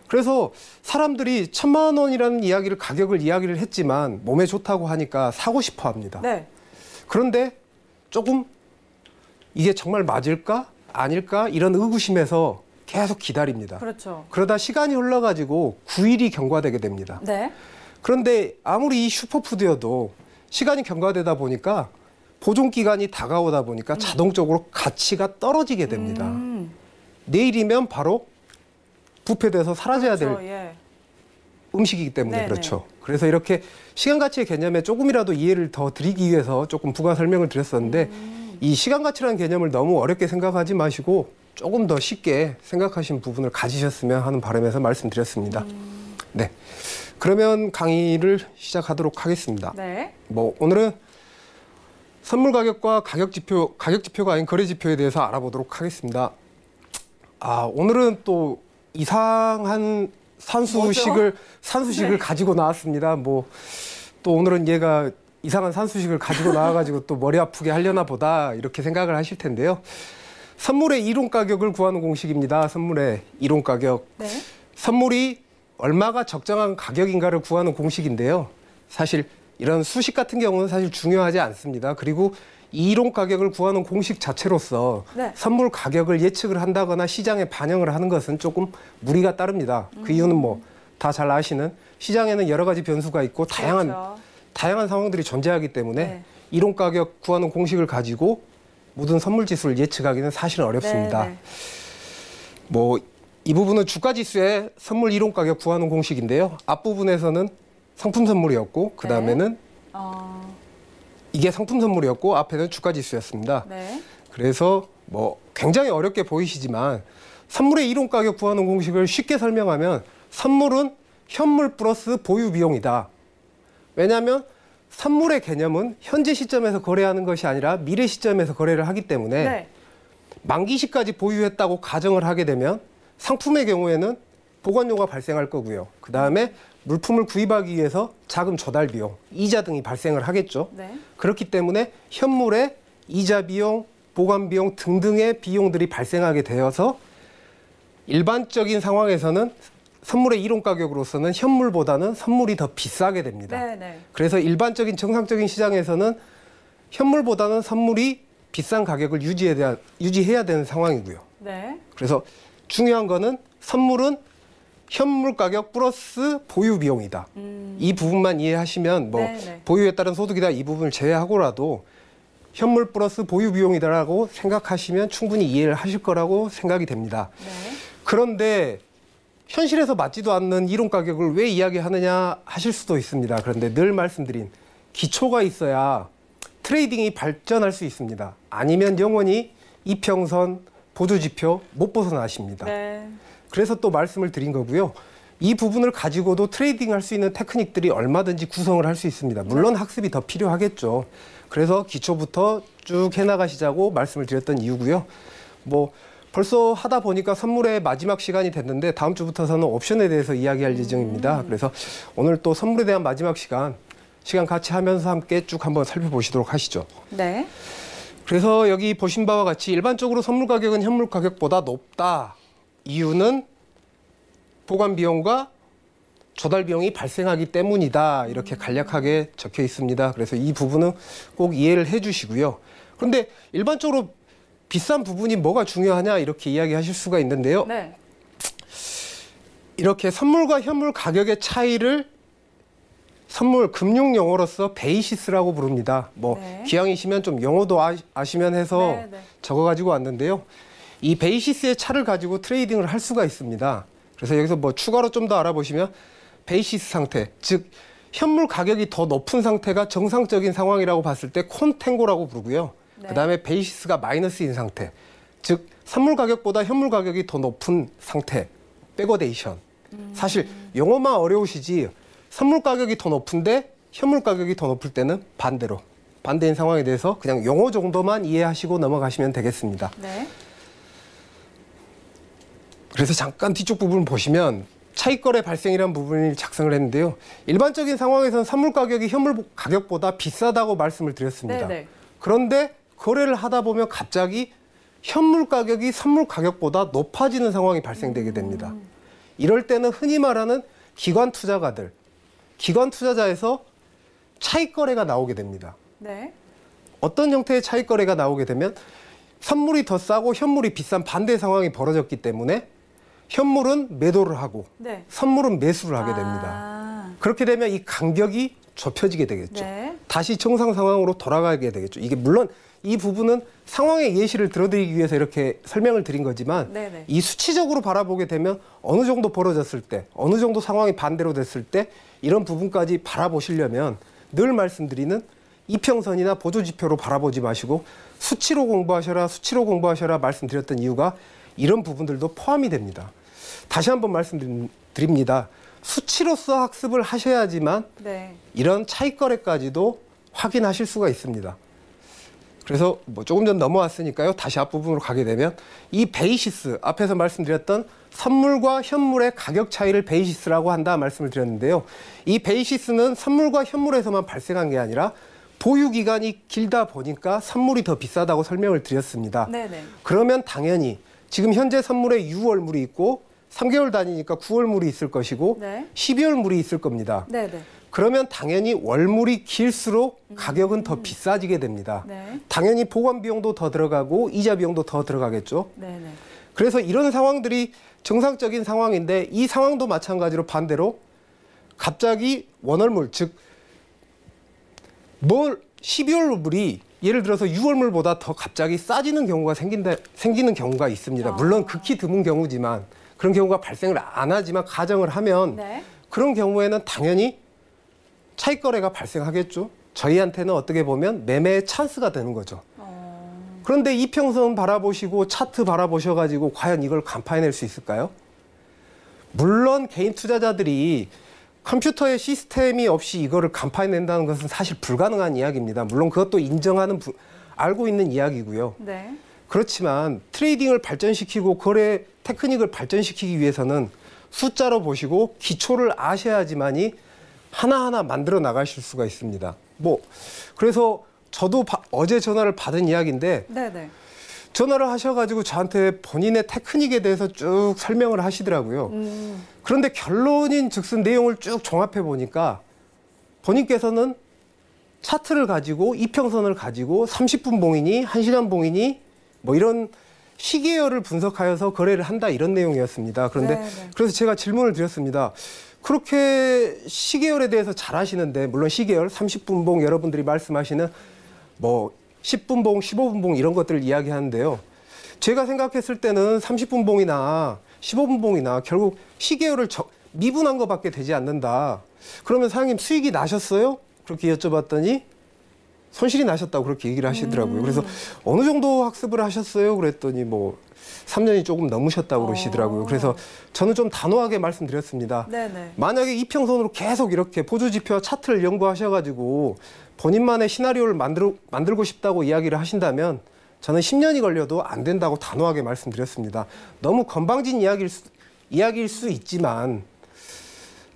D: 그래서 사람들이 1,000만 원이라는 가격을 이야기를 했지만 몸에 좋다고 하니까 사고 싶어 합니다.
B: 네.
D: 그런데 조금 이게 정말 맞을까? 아닐까? 이런 의구심에서 계속 기다립니다.
B: 그렇죠.
D: 그러다 시간이 흘러가지고 9일이 경과되게 됩니다.
B: 네.
D: 그런데 아무리 이 슈퍼푸드여도 시간이 경과되다 보니까 보존 기간이 다가오다 보니까 자동적으로 가치가 떨어지게 됩니다. 내일이면 바로 부패돼서 사라져야 될 음식이기 때문에 그렇죠. 그래서 이렇게 시간 가치의 개념에 조금이라도 이해를 더 드리기 위해서 조금 부가 설명을 드렸었는데 이 시간 가치라는 개념을 너무 어렵게 생각하지 마시고 조금 더 쉽게 생각하신 부분을 가지셨으면 하는 바람에서 말씀드렸습니다. 네. 그러면 강의를 시작하도록 하겠습니다.
B: 네.
D: 오늘은 선물 가격과 가격 지표가 아닌 거래 지표에 대해서 알아보도록 하겠습니다. 오늘은 또 이상한 산수식을 가지고 나왔습니다. 또 오늘은 얘가 이상한 산수식을 가지고 나와가지고 또 머리 아프게 하려나 보다 이렇게 생각을 하실 텐데요. 선물의 이론 가격을 구하는 공식입니다. 선물의 이론 가격. 선물이 얼마가 적정한 가격인가를 구하는 공식인데요. 사실 이런 수식 같은 경우는 사실 중요하지 않습니다. 그리고 이론 가격을 구하는 공식 자체로서 선물 가격을 예측을 한다거나 시장에 반영을 하는 것은 조금 무리가 따릅니다. 그 이유는 다 잘 아시는 시장에는 여러 가지 변수가 있고 다양한 상황들이 존재하기 때문에 이론 가격 구하는 공식을 가지고 모든 선물 지수를 예측하기는 사실은 어렵습니다. 이 부분은 주가 지수의 선물 이론 가격 구하는 공식인데요. 앞부분에서는 상품 선물이었고 그 다음에는 이게 상품 선물이었고 앞에는 주가 지수였습니다. 그래서 굉장히 어렵게 보이시지만 선물의 이론 가격 구하는 공식을 쉽게 설명하면 선물은 현물 플러스 보유 비용이다. 왜냐하면 선물의 개념은 현재 시점에서 거래하는 것이 아니라 미래 시점에서 거래를 하기 때문에 만기시까지 보유했다고 가정을 하게 되면 상품의 경우에는 보관료가 발생할 거고요. 그다음에 물품을 구입하기 위해서 자금 조달 비용, 이자 등이 발생을 하겠죠.
B: 네.
D: 그렇기 때문에 현물에 이자 비용, 보관 비용 등등의 비용들이 발생하게 되어서 일반적인 상황에서는 선물의 이론 가격으로서는 현물보다는 선물이 더 비싸게 됩니다.
B: 네, 네.
D: 그래서 일반적인 정상적인 시장에서는 현물보다는 선물이 비싼 가격을 유지해야 되는 상황이고요.
B: 네.
D: 그래서 중요한 거는 선물은 현물 가격 플러스 보유 비용이다. 이 부분만 이해하시면 뭐
B: 네네.
D: 보유에 따른 소득이다 이 부분을 제외하고라도 현물 플러스 보유 비용이다라고 생각하시면 충분히 이해를 하실 거라고 생각이 됩니다.
B: 네.
D: 그런데 현실에서 맞지도 않는 이론 가격을 왜 이야기하느냐 하실 수도 있습니다. 그런데 늘 말씀드린 기초가 있어야 트레이딩이 발전할 수 있습니다. 아니면 영원히 이평선, 보조지표 못 벗어나십니다.
B: 네.
D: 그래서 또 말씀을 드린 거고요. 이 부분을 가지고도 트레이딩 할 수 있는 테크닉들이 얼마든지 구성을 할 수 있습니다. 물론 학습이 더 필요하겠죠. 그래서 기초부터 쭉 해나가시자고 말씀을 드렸던 이유고요. 뭐 벌써 하다 보니까 선물의 마지막 시간이 됐는데 다음 주부터서는 옵션에 대해서 이야기할 예정입니다. 그래서 오늘 또 선물에 대한 마지막 시간 같이 하면서 함께 쭉 한번 살펴보시도록 하시죠.
B: 네.
D: 그래서 여기 보신 바와 같이 일반적으로 선물 가격은 현물 가격보다 높다. 이유는 보관 비용과 조달 비용이 발생하기 때문이다. 이렇게 간략하게 적혀 있습니다. 그래서 이 부분은 꼭 이해를 해 주시고요. 그런데 일반적으로 비싼 부분이 뭐가 중요하냐 이렇게 이야기하실 수가 있는데요.
B: 네.
D: 이렇게 선물과 현물 가격의 차이를 선물 금융 용어로서 베이시스라고 부릅니다. 뭐
B: 네.
D: 기왕이시면 좀 영어도 아시면 해서
B: 네, 네.
D: 적어가지고 왔는데요. 이 베이시스의 차를 가지고 트레이딩을 할 수가 있습니다. 그래서 여기서 뭐 추가로 좀 더 알아보시면 베이시스 상태, 즉 현물 가격이 더 높은 상태가 정상적인 상황이라고 봤을 때 콘탱고라고 부르고요.
B: 네.
D: 그다음에 베이시스가 마이너스인 상태, 즉 선물 가격보다 현물 가격이 더 높은 상태, 백워데이션. 사실 용어만 어려우시지 선물 가격이 더 높은데 현물 가격이 더 높을 때는 반대인 상황에 대해서 그냥 용어 정도만 이해하시고 넘어가시면 되겠습니다.
B: 네.
D: 그래서 잠깐 뒤쪽 부분을 보시면 차익거래 발생이라는 부분을 작성을 했는데요. 일반적인 상황에서는 선물 가격이 현물 가격보다 비싸다고 말씀을 드렸습니다.
B: 네네.
D: 그런데 거래를 하다 보면 갑자기 현물 가격이 선물 가격보다 높아지는 상황이 발생되게 됩니다. 이럴 때는 흔히 말하는 기관 투자자에서 차익거래가 나오게 됩니다.
B: 네.
D: 어떤 형태의 차익거래가 나오게 되면 선물이 더 싸고 현물이 비싼 반대 상황이 벌어졌기 때문에 현물은 매도를 하고
B: 네.
D: 선물은 매수를 하게 됩니다.
B: 아.
D: 그렇게 되면 이 간격이 좁혀지게 되겠죠.
B: 네.
D: 다시 정상 상황으로 돌아가게 되겠죠. 이게 물론 이 부분은 상황의 예시를 들어드리기 위해서 이렇게 설명을 드린 거지만
B: 네네.
D: 이 수치적으로 바라보게 되면 어느 정도 벌어졌을 때, 어느 정도 상황이 반대로 됐을 때 이런 부분까지 바라보시려면 늘 말씀드리는 이평선이나 보조지표로 바라보지 마시고 수치로 공부하셔라 말씀드렸던 이유가 이런 부분들도 포함이 됩니다. 다시 한번 말씀드립니다. 수치로서 학습을 하셔야지만
B: 네.
D: 이런 차익거래까지도 확인하실 수가 있습니다. 그래서 뭐 조금 전 넘어왔으니까요. 다시 앞부분으로 가게 되면 이 베이시스, 앞에서 말씀드렸던 선물과 현물의 가격 차이를 베이시스라고 한다 말씀을 드렸는데요. 이 베이시스는 선물과 현물에서만 발생한 게 아니라 보유 기간이 길다 보니까 선물이 더 비싸다고 설명을 드렸습니다.
B: 네네.
D: 그러면 당연히 지금 현재 선물에 6월물이 있고 3개월 단위니까 9월물이 있을 것이고
B: 네.
D: 12월물이 있을 겁니다.
B: 네네.
D: 그러면 당연히 월물이 길수록 가격은 더 비싸지게 됩니다.
B: 네.
D: 당연히 보관 비용도 더 들어가고 이자 비용도 더 들어가겠죠.
B: 네네.
D: 그래서 이런 상황들이 정상적인 상황인데 이 상황도 마찬가지로 반대로 갑자기 원월물, 즉 12월물이 예를 들어서 6월물보다 더 갑자기 싸지는 경우가 생기는 경우가 있습니다. 물론 극히 드문 경우지만 그런 경우가 발생을 안 하지만 가정을 하면
B: 네.
D: 그런 경우에는 당연히 차익거래가 발생하겠죠. 저희한테는 어떻게 보면 매매의 찬스가 되는 거죠. 그런데 이평선 바라보시고 차트 바라보셔가지고 과연 이걸 간파해낼 수 있을까요? 물론 개인 투자자들이 컴퓨터의 시스템이 없이 이거를 간파해낸다는 것은 사실 불가능한 이야기입니다. 물론 그것도 인정하는, 알고 있는 이야기고요.
B: 네.
D: 그렇지만 트레이딩을 발전시키고 거래 테크닉을 발전시키기 위해서는 숫자로 보시고 기초를 아셔야지만이 하나하나 만들어 나가실 수가 있습니다. 그래서 저도 어제 전화를 받은 이야기인데
B: 네네.
D: 전화를 하셔가지고 저한테 본인의 테크닉에 대해서 쭉 설명을 하시더라고요. 그런데 결론인 즉슨 내용을 쭉 종합해 보니까 본인께서는 차트를 가지고 이평선을 가지고 30분 봉이니 1시간 봉이니 뭐 이런 시계열을 분석하여서 거래를 한다 이런 내용이었습니다. 그런데
B: 네네.
D: 그래서 제가 질문을 드렸습니다. 그렇게 시계열에 대해서 잘 아시는데 물론 시계열 30분 봉 여러분들이 말씀하시는 뭐 10분 봉, 15분 봉 이런 것들을 이야기하는데요. 제가 생각했을 때는 30분 봉이나 15분 봉이나 결국 시계열을 미분한 것밖에 되지 않는다. 그러면 사장님 수익이 나셨어요? 그렇게 여쭤봤더니 손실이 나셨다고 그렇게 얘기를 하시더라고요. 그래서 어느 정도 학습을 하셨어요? 그랬더니 뭐 3년이 조금 넘으셨다고 그러시더라고요. 그래서 저는 좀 단호하게 말씀드렸습니다.
B: 네네.
D: 만약에 이평선으로 계속 이렇게 보조지표와 차트를 연구하셔가지고 본인만의 시나리오를 만들고 싶다고 이야기를 하신다면 저는 10년이 걸려도 안 된다고 단호하게 말씀드렸습니다. 너무 건방진 이야기일 수 있지만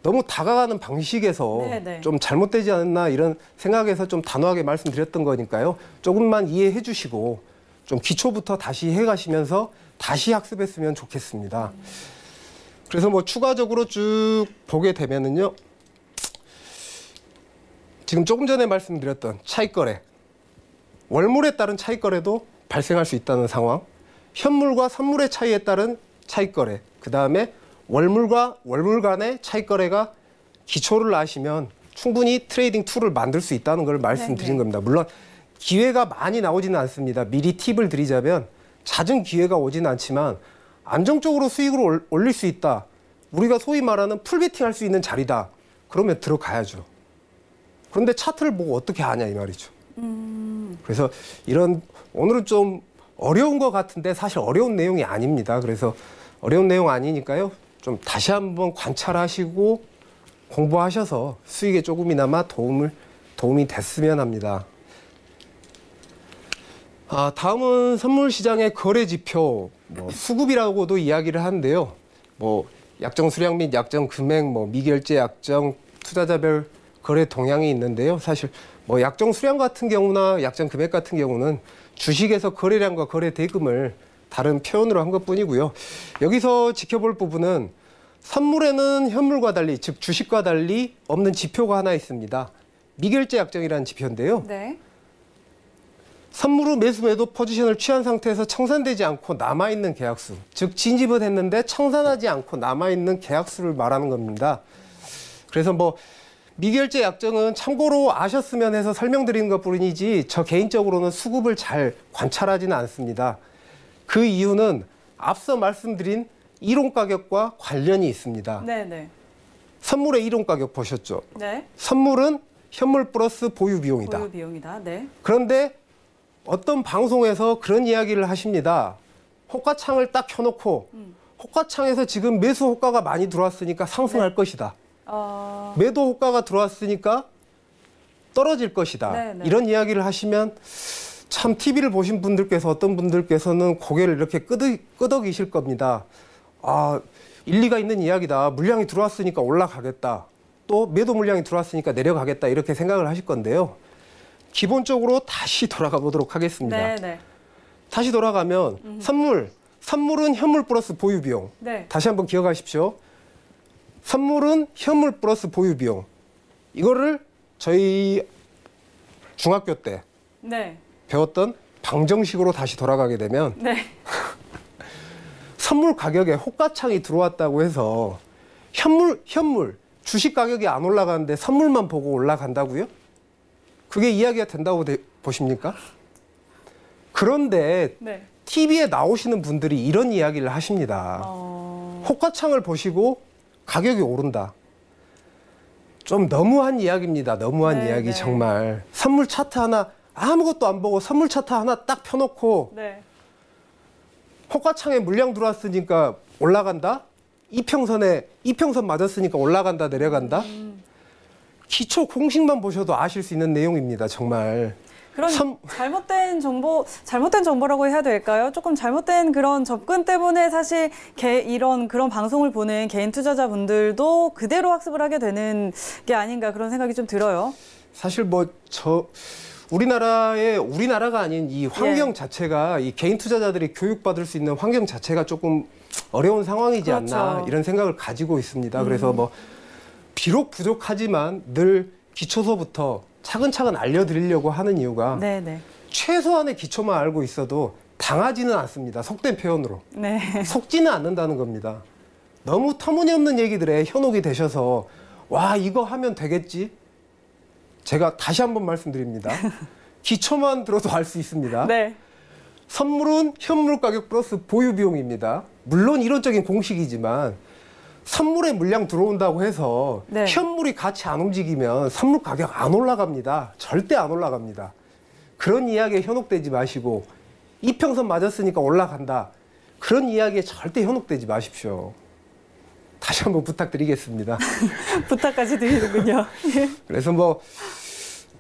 D: 너무 다가가는 방식에서
B: 네네.
D: 좀 잘못되지 않았나 이런 생각에서 좀 단호하게 말씀드렸던 거니까요. 조금만 이해해 주시고 좀 기초부터 다시 해가시면서 다시 학습했으면 좋겠습니다. 그래서 뭐 추가적으로 쭉 보게 되면은요. 지금 조금 전에 말씀드렸던 차익거래, 월물에 따른 차익거래도 발생할 수 있다는 상황, 현물과 선물의 차이에 따른 차익거래, 그 다음에 월물과 월물 간의 차익거래가 기초를 아시면 충분히 트레이딩 툴을 만들 수 있다는 걸 말씀드린 겁니다. 물론 기회가 많이 나오지는 않습니다. 미리 팁을 드리자면 잦은 기회가 오지는 않지만 안정적으로 수익을 올릴 수 있다. 우리가 소위 말하는 풀베팅 할 수 있는 자리다. 그러면 들어가야죠. 그런데 차트를 보고 어떻게 하냐 이 말이죠. 그래서 오늘은 좀 어려운 것 같은데 사실 어려운 내용이 아닙니다. 그래서 어려운 내용 아니니까요. 좀 다시 한번 관찰하시고 공부하셔서 수익에 조금이나마 도움이 됐으면 합니다. 다음은 선물 시장의 거래 지표, 수급이라고도 이야기를 하는데요. 약정 수량 및 약정 금액, 미결제 약정, 투자자별 거래 동향이 있는데요. 사실 약정 수량 같은 경우나 약정 금액 같은 경우는 주식에서 거래량과 거래 대금을 다른 표현으로 한 것뿐이고요. 여기서 지켜볼 부분은 선물에는 현물과 달리, 즉 주식과 달리 없는 지표가 하나 있습니다. 미결제 약정이라는 지표인데요.
B: 네.
D: 선물 후 매수 매도 포지션을 취한 상태에서 청산되지 않고 남아있는 계약수, 즉 진집은 했는데 청산하지 않고 남아있는 계약수를 말하는 겁니다. 그래서 미결제 약정은 참고로 아셨으면 해서 설명드리는 것뿐이지 저 개인적으로는 수급을 잘 관찰하지는 않습니다. 그 이유는 앞서 말씀드린 이론가격과 관련이 있습니다.
B: 네네.
D: 선물의 이론가격 보셨죠?
B: 네.
D: 선물은 현물 플러스 보유비용이다.
B: 보유비용이다. 네.
D: 그런데 어떤 방송에서 그런 이야기를 하십니다. 호가창을 딱 켜놓고 호가창에서 지금 매수 호가가 많이 들어왔으니까 상승할 것이다. 매도 호가가 들어왔으니까 떨어질 것이다.
B: 네네.
D: 이런 이야기를 하시면 참 TV를 보신 분들께서 어떤 분들께서는 고개를 이렇게 끄덕이실 겁니다. 일리가 있는 이야기다. 물량이 들어왔으니까 올라가겠다. 또 매도 물량이 들어왔으니까 내려가겠다. 이렇게 생각을 하실 건데요. 기본적으로 다시 돌아가 보도록 하겠습니다.
B: 네네.
D: 다시 돌아가면 선물은 현물 플러스 보유비용.
B: 네.
D: 다시 한번 기억하십시오. 선물은 현물 플러스 보유비용. 이거를 저희 중학교 때
B: 네.
D: 배웠던 방정식으로 다시 돌아가게 되면
B: 네.
D: 선물 가격에 호가창이 들어왔다고 해서 현물 주식 가격이 안 올라가는데 선물만 보고 올라간다고요? 그게 이야기가 된다고 보십니까? 그런데
B: 네.
D: TV에 나오시는 분들이 이런 이야기를 하십니다. 호가창을 보시고 가격이 오른다. 좀 너무한 이야기입니다. 너무한
B: 네,
D: 이야기
B: 네.
D: 정말. 선물 차트 하나 아무것도 안 보고 선물 차트 하나 딱 펴놓고
B: 네.
D: 호가창에 물량 들어왔으니까 올라간다? 이평선 맞았으니까 올라간다 내려간다? 기초 공식만 보셔도 아실 수 있는 내용입니다. 정말.
B: 그런 잘못된 정보라고 해야 될까요? 조금 잘못된 그런 접근 때문에 사실 이런 그런 방송을 보는 개인 투자자분들도 그대로 학습을 하게 되는 게 아닌가 그런 생각이 좀 들어요.
D: 사실 우리나라가 아닌 이 환경 자체가 이 개인 투자자들이 교육받을 수 있는 환경 자체가 조금 어려운 상황이지 않나 이런 생각을 가지고 있습니다. 그래서 비록 부족하지만 늘 기초서부터 차근차근 알려드리려고 하는 이유가 최소한의 기초만 알고 있어도 당하지는 않습니다. 속된 표현으로. 속지는 않는다는 겁니다. 너무 터무니없는 얘기들에 현혹이 되셔서 와 이거 하면 되겠지? 제가 다시 한번 말씀드립니다. 기초만 들어도 알 수 있습니다. 선물은 현물 가격 플러스 보유 비용입니다. 물론 이론적인 공식이지만 선물에 물량 들어온다고 해서 현물이 같이 안 움직이면 선물 가격 안 올라갑니다. 절대 안 올라갑니다. 그런 이야기에 현혹되지 마시고 이평선 맞았으니까 올라간다. 그런 이야기에 절대 현혹되지 마십시오. 다시 한번 부탁드리겠습니다.
B: 부탁까지 드리는군요.
D: 그래서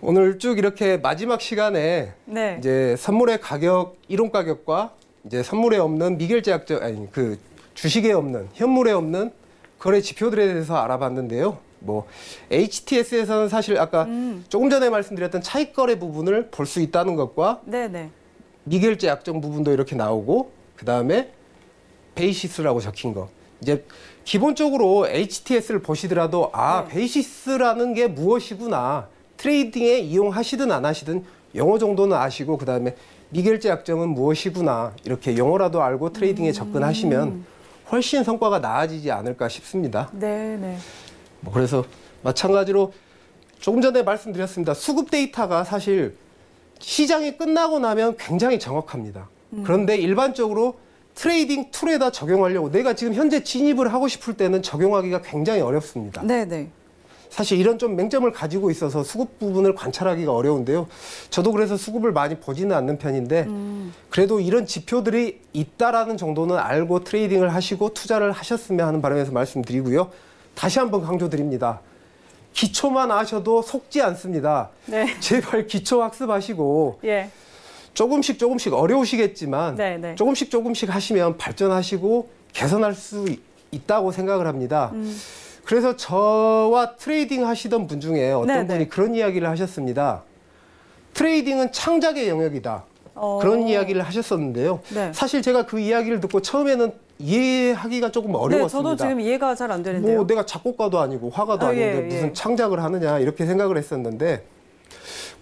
D: 오늘 쭉 이렇게 마지막 시간에 이제 선물의 가격, 이론 가격과 이제 선물에 없는 미결제약적, 주식에 없는, 현물에 없는 거래 지표들에 대해서 알아봤는데요. HTS에서는 사실 아까 조금 전에 말씀드렸던 차익 거래 부분을 볼 수 있다는 것과 미결제 약정 부분도 이렇게 나오고 그 다음에 베이시스라고 적힌 거. 이제 기본적으로 HTS를 보시더라도 베이시스라는 게 무엇이구나. 트레이딩에 이용하시든 안 하시든 영어 정도는 아시고 그 다음에 미결제 약정은 무엇이구나. 이렇게 영어라도 알고 트레이딩에 접근하시면 훨씬 성과가 나아지지 않을까 싶습니다. 그래서 마찬가지로 조금 전에 말씀드렸습니다. 수급 데이터가 사실 시장이 끝나고 나면 굉장히 정확합니다. 그런데 일반적으로 트레이딩 툴에다 적용하려고 내가 지금 현재 진입을 하고 싶을 때는 적용하기가 굉장히 어렵습니다. 사실 이런 좀 맹점을 가지고 있어서 수급 부분을 관찰하기가 어려운데요. 저도 그래서 수급을 많이 보지는 않는 편인데 그래도 이런 지표들이 있다라는 정도는 알고 트레이딩을 하시고 투자를 하셨으면 하는 바람에서 말씀드리고요. 다시 한번 강조드립니다. 기초만 아셔도 속지 않습니다. 제발 기초 학습하시고 조금씩 어려우시겠지만 조금씩 하시면 발전하시고 개선할 수 있다고 생각을 합니다. 그래서 저와 트레이딩 하시던 분 중에 어떤 분이 그런 이야기를 하셨습니다. 트레이딩은 창작의 영역이다. 그런 이야기를 하셨었는데요. 사실 제가 그 이야기를 듣고 처음에는 이해하기가 조금 어려웠습니다.
B: 저도 지금 이해가 잘 안 되는데요.
D: 내가 작곡가도 아니고 화가도 아닌데 무슨 창작을 하느냐 이렇게 생각을 했었는데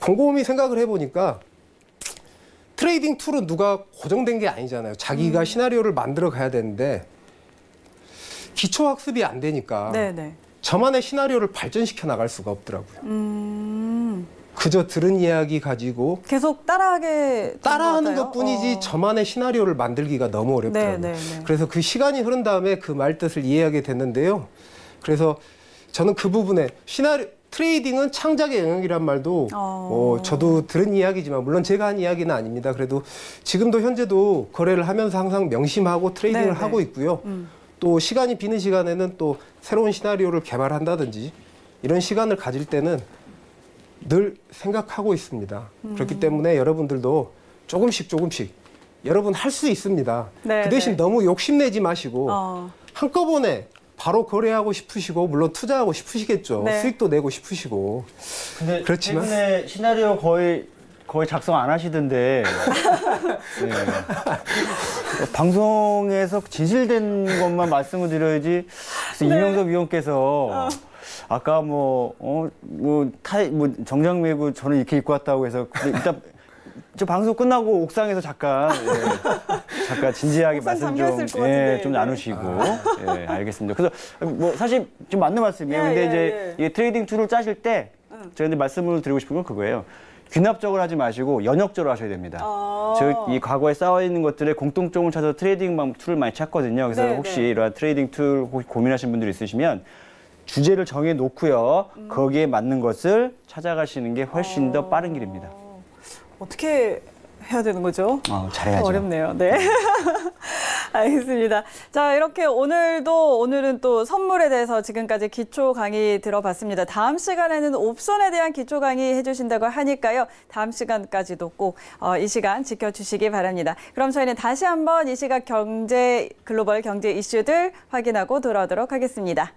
D: 곰곰이 생각을 해보니까 트레이딩 툴은 누가 고정된 게 아니잖아요. 자기가 시나리오를 만들어 가야 되는데 기초 학습이 안 되니까 저만의 시나리오를 발전시켜 나갈 수가 없더라고요. 그저 들은 이야기 가지고
B: 계속 따라하는
D: 것뿐이지 저만의 시나리오를 만들기가 너무 어렵더라고요. 그래서 그 시간이 흐른 다음에 그 말 뜻을 이해하게 됐는데요. 그래서 저는 그 부분에 트레이딩은 창작의 영역이란 말도 저도 들은 이야기지만 물론 제가 한 이야기는 아닙니다. 그래도 지금도 현재도 거래를 하면서 항상 명심하고 트레이딩을 하고 있고요. 또 시간이 비는 시간에는 또 새로운 시나리오를 개발한다든지 이런 시간을 가질 때는 늘 생각하고 있습니다. 그렇기 때문에 여러분들도 조금씩 여러분 할 수 있습니다. 그 대신 너무 욕심내지 마시고 한꺼번에 바로 거래하고 싶으시고 물론 투자하고 싶으시겠죠. 수익도 내고 싶으시고.
C: 근데 그렇지만 최근에 시나리오 거의 작성 안 하시던데 방송에서 진실된 것만 말씀을 드려야지. 그래서 이명섭 위원께서 아까 정장 메고 저는 이렇게 입고 왔다고 해서 일단 저 방송 끝나고 옥상에서 잠깐 진지하게 말씀 좀 나누시고 알겠습니다. 그래서 사실 좀 맞는 말씀이에요. 근데 이제 이 트레이딩 툴을 짜실 때 제가 이제 말씀을 드리고 싶은 건 그거예요. 귀납적으로 하지 마시고 연역적으로 하셔야 됩니다. 즉 이 과거에 쌓여 있는 것들의 공통점을 찾아서 트레이딩 툴을 많이 찾거든요. 그래서 혹시 이러한 트레이딩 툴 고민하시는 분들이 있으시면 주제를 정해 놓고요. 거기에 맞는 것을 찾아가시는 게 훨씬 더 빠른 길입니다.
B: 어떻게 해야 되는 거죠?
C: 잘해야죠.
B: 어렵네요. 알겠습니다. 자, 이렇게 오늘은 또 선물에 대해서 지금까지 기초 강의 들어봤습니다. 다음 시간에는 옵션에 대한 기초 강의 해주신다고 하니까요. 다음 시간까지도 꼭 이 시간 지켜주시기 바랍니다. 그럼 저희는 다시 한번 이 시각 글로벌 경제 이슈들 확인하고 돌아오도록 하겠습니다.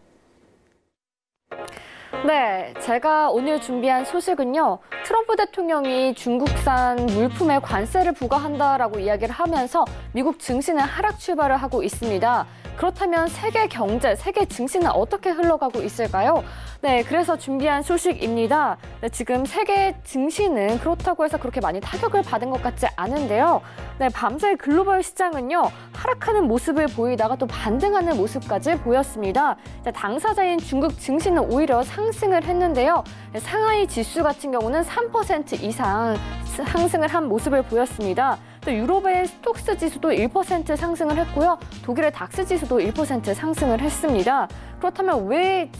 E: 네, 제가 오늘 준비한 소식은요. 트럼프 대통령이 중국산 물품에 관세를 부과한다라고 이야기를 하면서 미국 증시는 하락 출발을 하고 있습니다. 그렇다면 세계 경제, 세계 증시는 어떻게 흘러가고 있을까요? 네, 그래서 준비한 소식입니다. 네, 지금 세계 증시는 그렇다고 해서 그렇게 많이 타격을 받은 것 같지 않은데요. 네, 밤새 글로벌 시장은요, 하락하는 모습을 보이다가 또 반등하는 모습까지 보였습니다. 당사자인 중국 증시는 오히려 상승을 했는데요. 네, 상하이 지수 같은 경우는 3% 이상 상승을 한 모습을 보였습니다. 또 유럽의 스톡스 지수도 1% 상승을 했고요. 독일의 닥스 지수도 1% 상승을 했습니다. 그렇다면 왜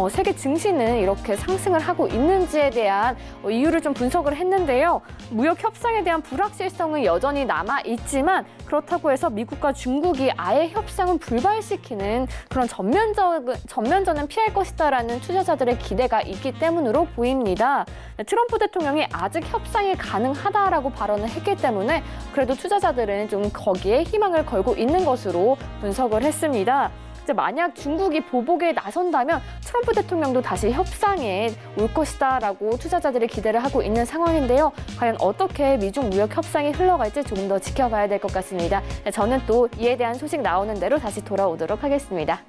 E: 세계 증시는 이렇게 상승을 하고 있는지에 대한 이유를 좀 분석을 했는데요. 무역 협상에 대한 불확실성은 여전히 남아있지만 그렇다고 해서 미국과 중국이 아예 협상을 불발시키는 그런 전면전은 피할 것이다라는 투자자들의 기대가 있기 때문으로 보입니다. 트럼프 대통령이 아직 협상이 가능하다라고 발언을 했기 때문에 그래도 투자자들은 좀 거기에 희망을 걸고 있는 것으로 분석을 했습니다. 이제 만약 중국이 보복에 나선다면 트럼프 대통령도 다시 협상에 올 것이다라고 투자자들이 기대를 하고 있는 상황인데요. 과연 어떻게 미중 무역 협상이 흘러갈지 조금 더 지켜봐야 될 것 같습니다. 저는 또 이에 대한 소식 나오는 대로 다시 돌아오도록 하겠습니다.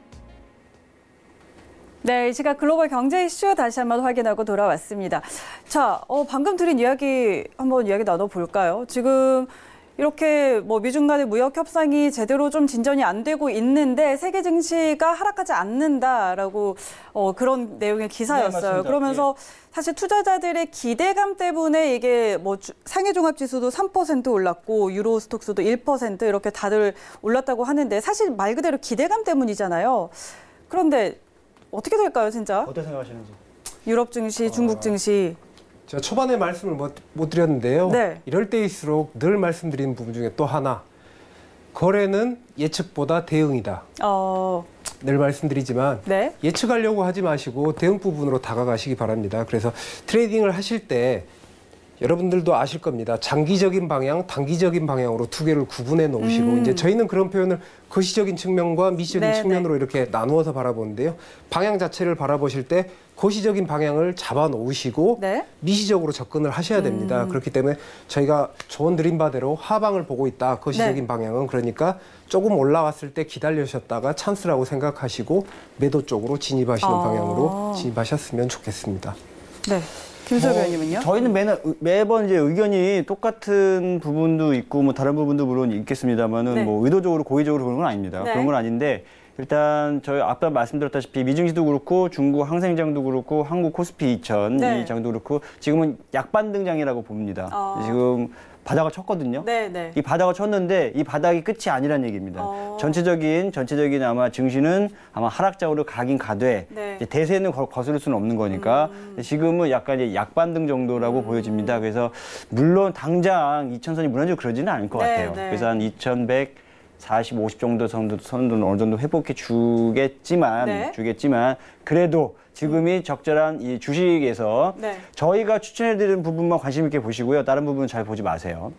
B: 네, 이 시각 글로벌 경제 이슈 다시 한번 확인하고 돌아왔습니다. 자, 방금 드린 이야기 한번 이야기 나눠볼까요? 지금 이렇게 미중 간의 무역 협상이 제대로 좀 진전이 안 되고 있는데 세계 증시가 하락하지 않는다라고 그런 내용의 기사였어요. 네, 그러면서 사실 투자자들의 기대감 때문에 이게 상해 종합 지수도 3% 올랐고 유로 스톡스도 1% 이렇게 다들 올랐다고 하는데 사실 말 그대로 기대감 때문이잖아요. 그런데 어떻게 될까요, 진짜?
C: 어떻게 생각하시는지.
B: 유럽 증시, 중국 증시.
D: 제가 초반에 말씀을 못 드렸는데요.
B: 네.
D: 이럴 때일수록 늘 말씀드리는 부분 중에 또 하나. 거래는 예측보다 대응이다. 늘 말씀드리지만
B: 네.
D: 예측하려고 하지 마시고 대응 부분으로 다가가시기 바랍니다. 그래서 트레이딩을 하실 때 여러분들도 아실 겁니다. 장기적인 방향, 단기적인 방향으로 두 개를 구분해 놓으시고 이제 저희는 그런 표현을 거시적인 측면과 미시적인 측면으로 이렇게 나누어서 바라보는데요. 방향 자체를 바라보실 때 거시적인 방향을 잡아 놓으시고 미시적으로 접근을 하셔야 됩니다. 그렇기 때문에 저희가 조언 드린 바대로 하방을 보고 있다. 거시적인 방향은 그러니까 조금 올라왔을 때 기다리셨다가 찬스라고 생각하시고 매도 쪽으로 진입하시는 방향으로 진입하셨으면 좋겠습니다.
B: 네. 김소영 의원님은요?
C: 저희는 매번 이제 의견이 똑같은 부분도 있고 다른 부분도 물론 있겠습니다만은 의도적으로 고의적으로 그런 건 아닙니다. 그런 건 아닌데 일단 저희 아까 말씀드렸다시피 미증시도 그렇고 중국 항생장도 그렇고 한국 코스피 2000 이 장도 그렇고 지금은 약반등장이라고 봅니다. 지금 바닥을 쳤거든요. 이 바닥을 쳤는데 이 바닥이 끝이 아니란 얘기입니다. 전체적인 아마 증시는 아마 하락장으로 가긴 가되 이제 대세는 거스를 수는 없는 거니까 지금은 약간 이제 약반등 정도라고 보여집니다. 그래서 물론 당장 2000선이 무너지고 그러지는 않을 것 같아요. 그래서 한 2140, 50 정도 선도는 어느 정도 회복해 주겠지만 그래도 지금이 적절한 이 주식에서 저희가 추천해드리는 부분만 관심 있게 보시고요. 다른 부분은 잘 보지 마세요.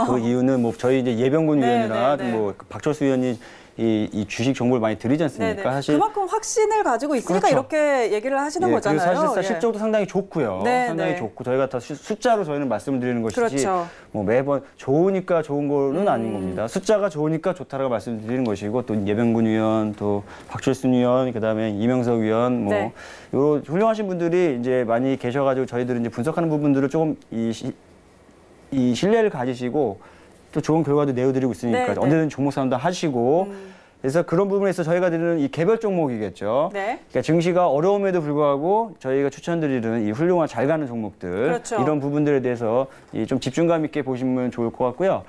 C: 그 이유는 저희 이제 예병군 위원이나 박철수 위원이 이 주식 정보를 많이 드리지 않습니까? 사실
B: 그만큼 확신을 가지고 있으니까 이렇게 얘기를 하시는 거잖아요.
C: 사실상 실적도 상당히 좋고요. 상당히 좋고 저희가 다 숫자로 저희는 말씀을 드리는 것이지 매번 좋으니까 좋은 거는 아닌 겁니다. 숫자가 좋으니까 좋다라고 말씀드리는 것이고 또 예병군 위원, 또 박철순 위원, 그다음에 이명석 위원 요 훌륭하신 분들이 이제 많이 계셔가지고 저희들은 이제 분석하는 부분들을 조금 이 신뢰를 가지시고 또 좋은 결과도 내어드리고 있으니까 언제든 종목 상담도 하시고 그래서 그런 부분에서 저희가 드리는 이 개별 종목이겠죠. 그러니까 증시가 어려움에도 불구하고 저희가 추천드리는 이 훌륭한 잘 가는 종목들 이런 부분들에 대해서 좀 집중감 있게 보시면 좋을 것 같고요.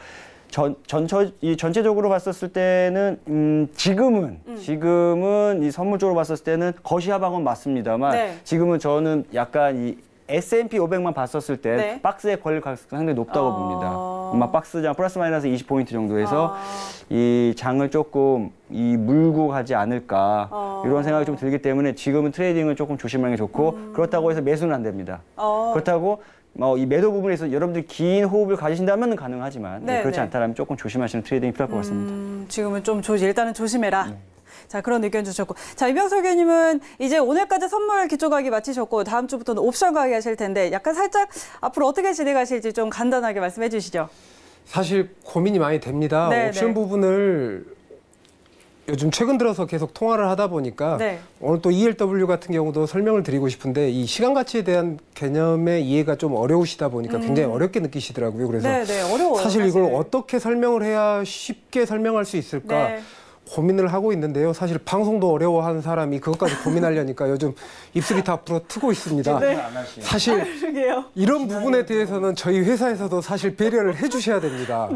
C: 전체적으로 봤었을 때는 지금은 이 선물 쪽으로 봤었을 때는 거시하방은 맞습니다만 지금은 저는 약간 이 S&P 500만 봤었을 때 박스에 걸릴 가능성이 상당히 높다고 봅니다. 아마 박스장 플러스 마이너스 20포인트 정도에서 이 장을 조금 물고 가지 않을까 이런 생각이 좀 들기 때문에 지금은 트레이딩을 조금 조심하는 게 좋고 그렇다고 해서 매수는 안 됩니다. 그렇다고 이 매도 부분에서 여러분들이 긴 호흡을 가지신다면 가능하지만 그렇지 않다면 조금 조심하시는 트레이딩이 필요할 것 같습니다.
B: 지금은 좀 일단은 조심해라. 자, 그런 의견 주셨고. 자, 이병석 의원님은 이제 오늘까지 선물 기초 가기 마치셨고 다음 주부터는 옵션 가기 하실 텐데 약간 살짝 앞으로 어떻게 진행하실지 좀 간단하게 말씀해 주시죠.
D: 사실 고민이 많이 됩니다. 옵션 부분을 요즘 최근 들어서 계속 통화를 하다 보니까 오늘 또 ELW 같은 경우도 설명을 드리고 싶은데 이 시간 가치에 대한 개념의 이해가 좀 어려우시다 보니까 굉장히 어렵게 느끼시더라고요. 그래서
B: 어려워요,
D: 사실 이걸 어떻게 설명을 해야 쉽게 설명할 수 있을까 고민을 하고 있는데요. 사실 방송도 어려워하는 사람이 그것까지 고민하려니까 요즘 입술이 다 불어트고 있습니다. 사실 이런 부분에 대해서는 저희 회사에서도 사실 배려를 해주셔야 됩니다.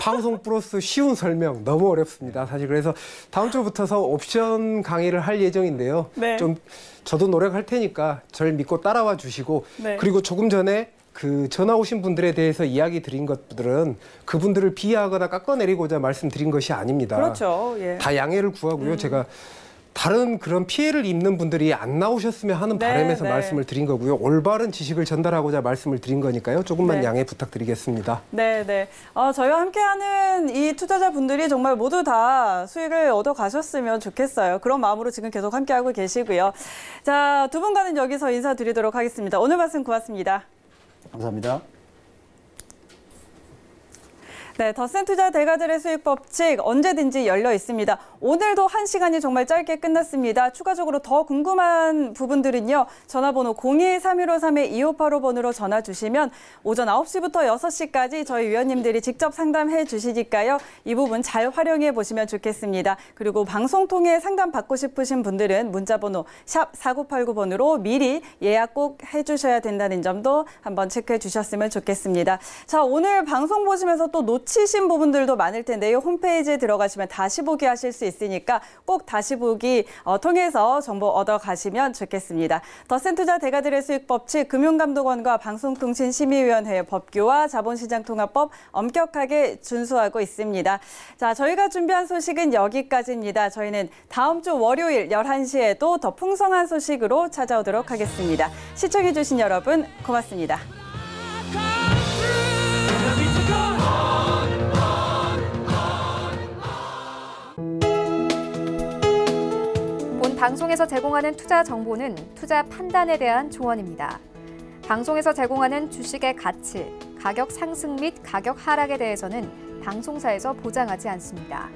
D: 방송 플러스 쉬운 설명 너무 어렵습니다. 사실 그래서 다음 주부터서 옵션 강의를 할 예정인데요. 좀 저도 노력할 테니까 저를 믿고 따라와 주시고 그리고 조금 전에 그 전화 오신 분들에 대해서 이야기 드린 것들은 그분들을 비하하거나 깎아내리고자 말씀드린 것이 아닙니다.
B: 그렇죠.
D: 다 양해를 구하고요. 제가 다른 그런 피해를 입는 분들이 안 나오셨으면 하는 바람에서 말씀을 드린 거고요. 올바른 지식을 전달하고자 말씀을 드린 거니까요. 조금만 양해 부탁드리겠습니다.
B: 저희와 함께하는 이 투자자분들이 정말 모두 다 수익을 얻어가셨으면 좋겠어요. 그런 마음으로 지금 계속 함께하고 계시고요. 자, 두 분과는 여기서 인사드리도록 하겠습니다. 오늘 말씀 고맙습니다.
C: 감사합니다.
B: 더센 투자 대가들의 수익 법칙 언제든지 열려 있습니다. 오늘도 1시간이 정말 짧게 끝났습니다. 추가적으로 더 궁금한 부분들은요. 전화번호 02-3153-2585번으로 전화 주시면 오전 9시부터 6시까지 저희 위원님들이 직접 상담해 주시니까요. 이 부분 잘 활용해 보시면 좋겠습니다. 그리고 방송 통해 상담 받고 싶으신 분들은 문자번호 샵 4989번으로 미리 예약 꼭 해주셔야 된다는 점도 한번 체크해 주셨으면 좋겠습니다. 자, 오늘 방송 보시면서 또 놓치신 부분들도 많을 텐데요. 홈페이지에 들어가시면 다시 보기 하실 수 있으니까 꼭 다시 보기 통해서 정보 얻어가시면 좋겠습니다. 더센 투자 대가들의 수익 법칙 금융감독원과 방송통신심의위원회 법규와 자본시장통합법 엄격하게 준수하고 있습니다. 자, 저희가 준비한 소식은 여기까지입니다. 저희는 다음 주 월요일 11시에도 더 풍성한 소식으로 찾아오도록 하겠습니다. 시청해주신 여러분 고맙습니다.
A: 방송에서 제공하는 투자 정보는 투자 판단에 대한 조언입니다. 방송에서 제공하는 주식의 가치, 가격 상승 및 가격 하락에 대해서는 방송사에서 보장하지 않습니다.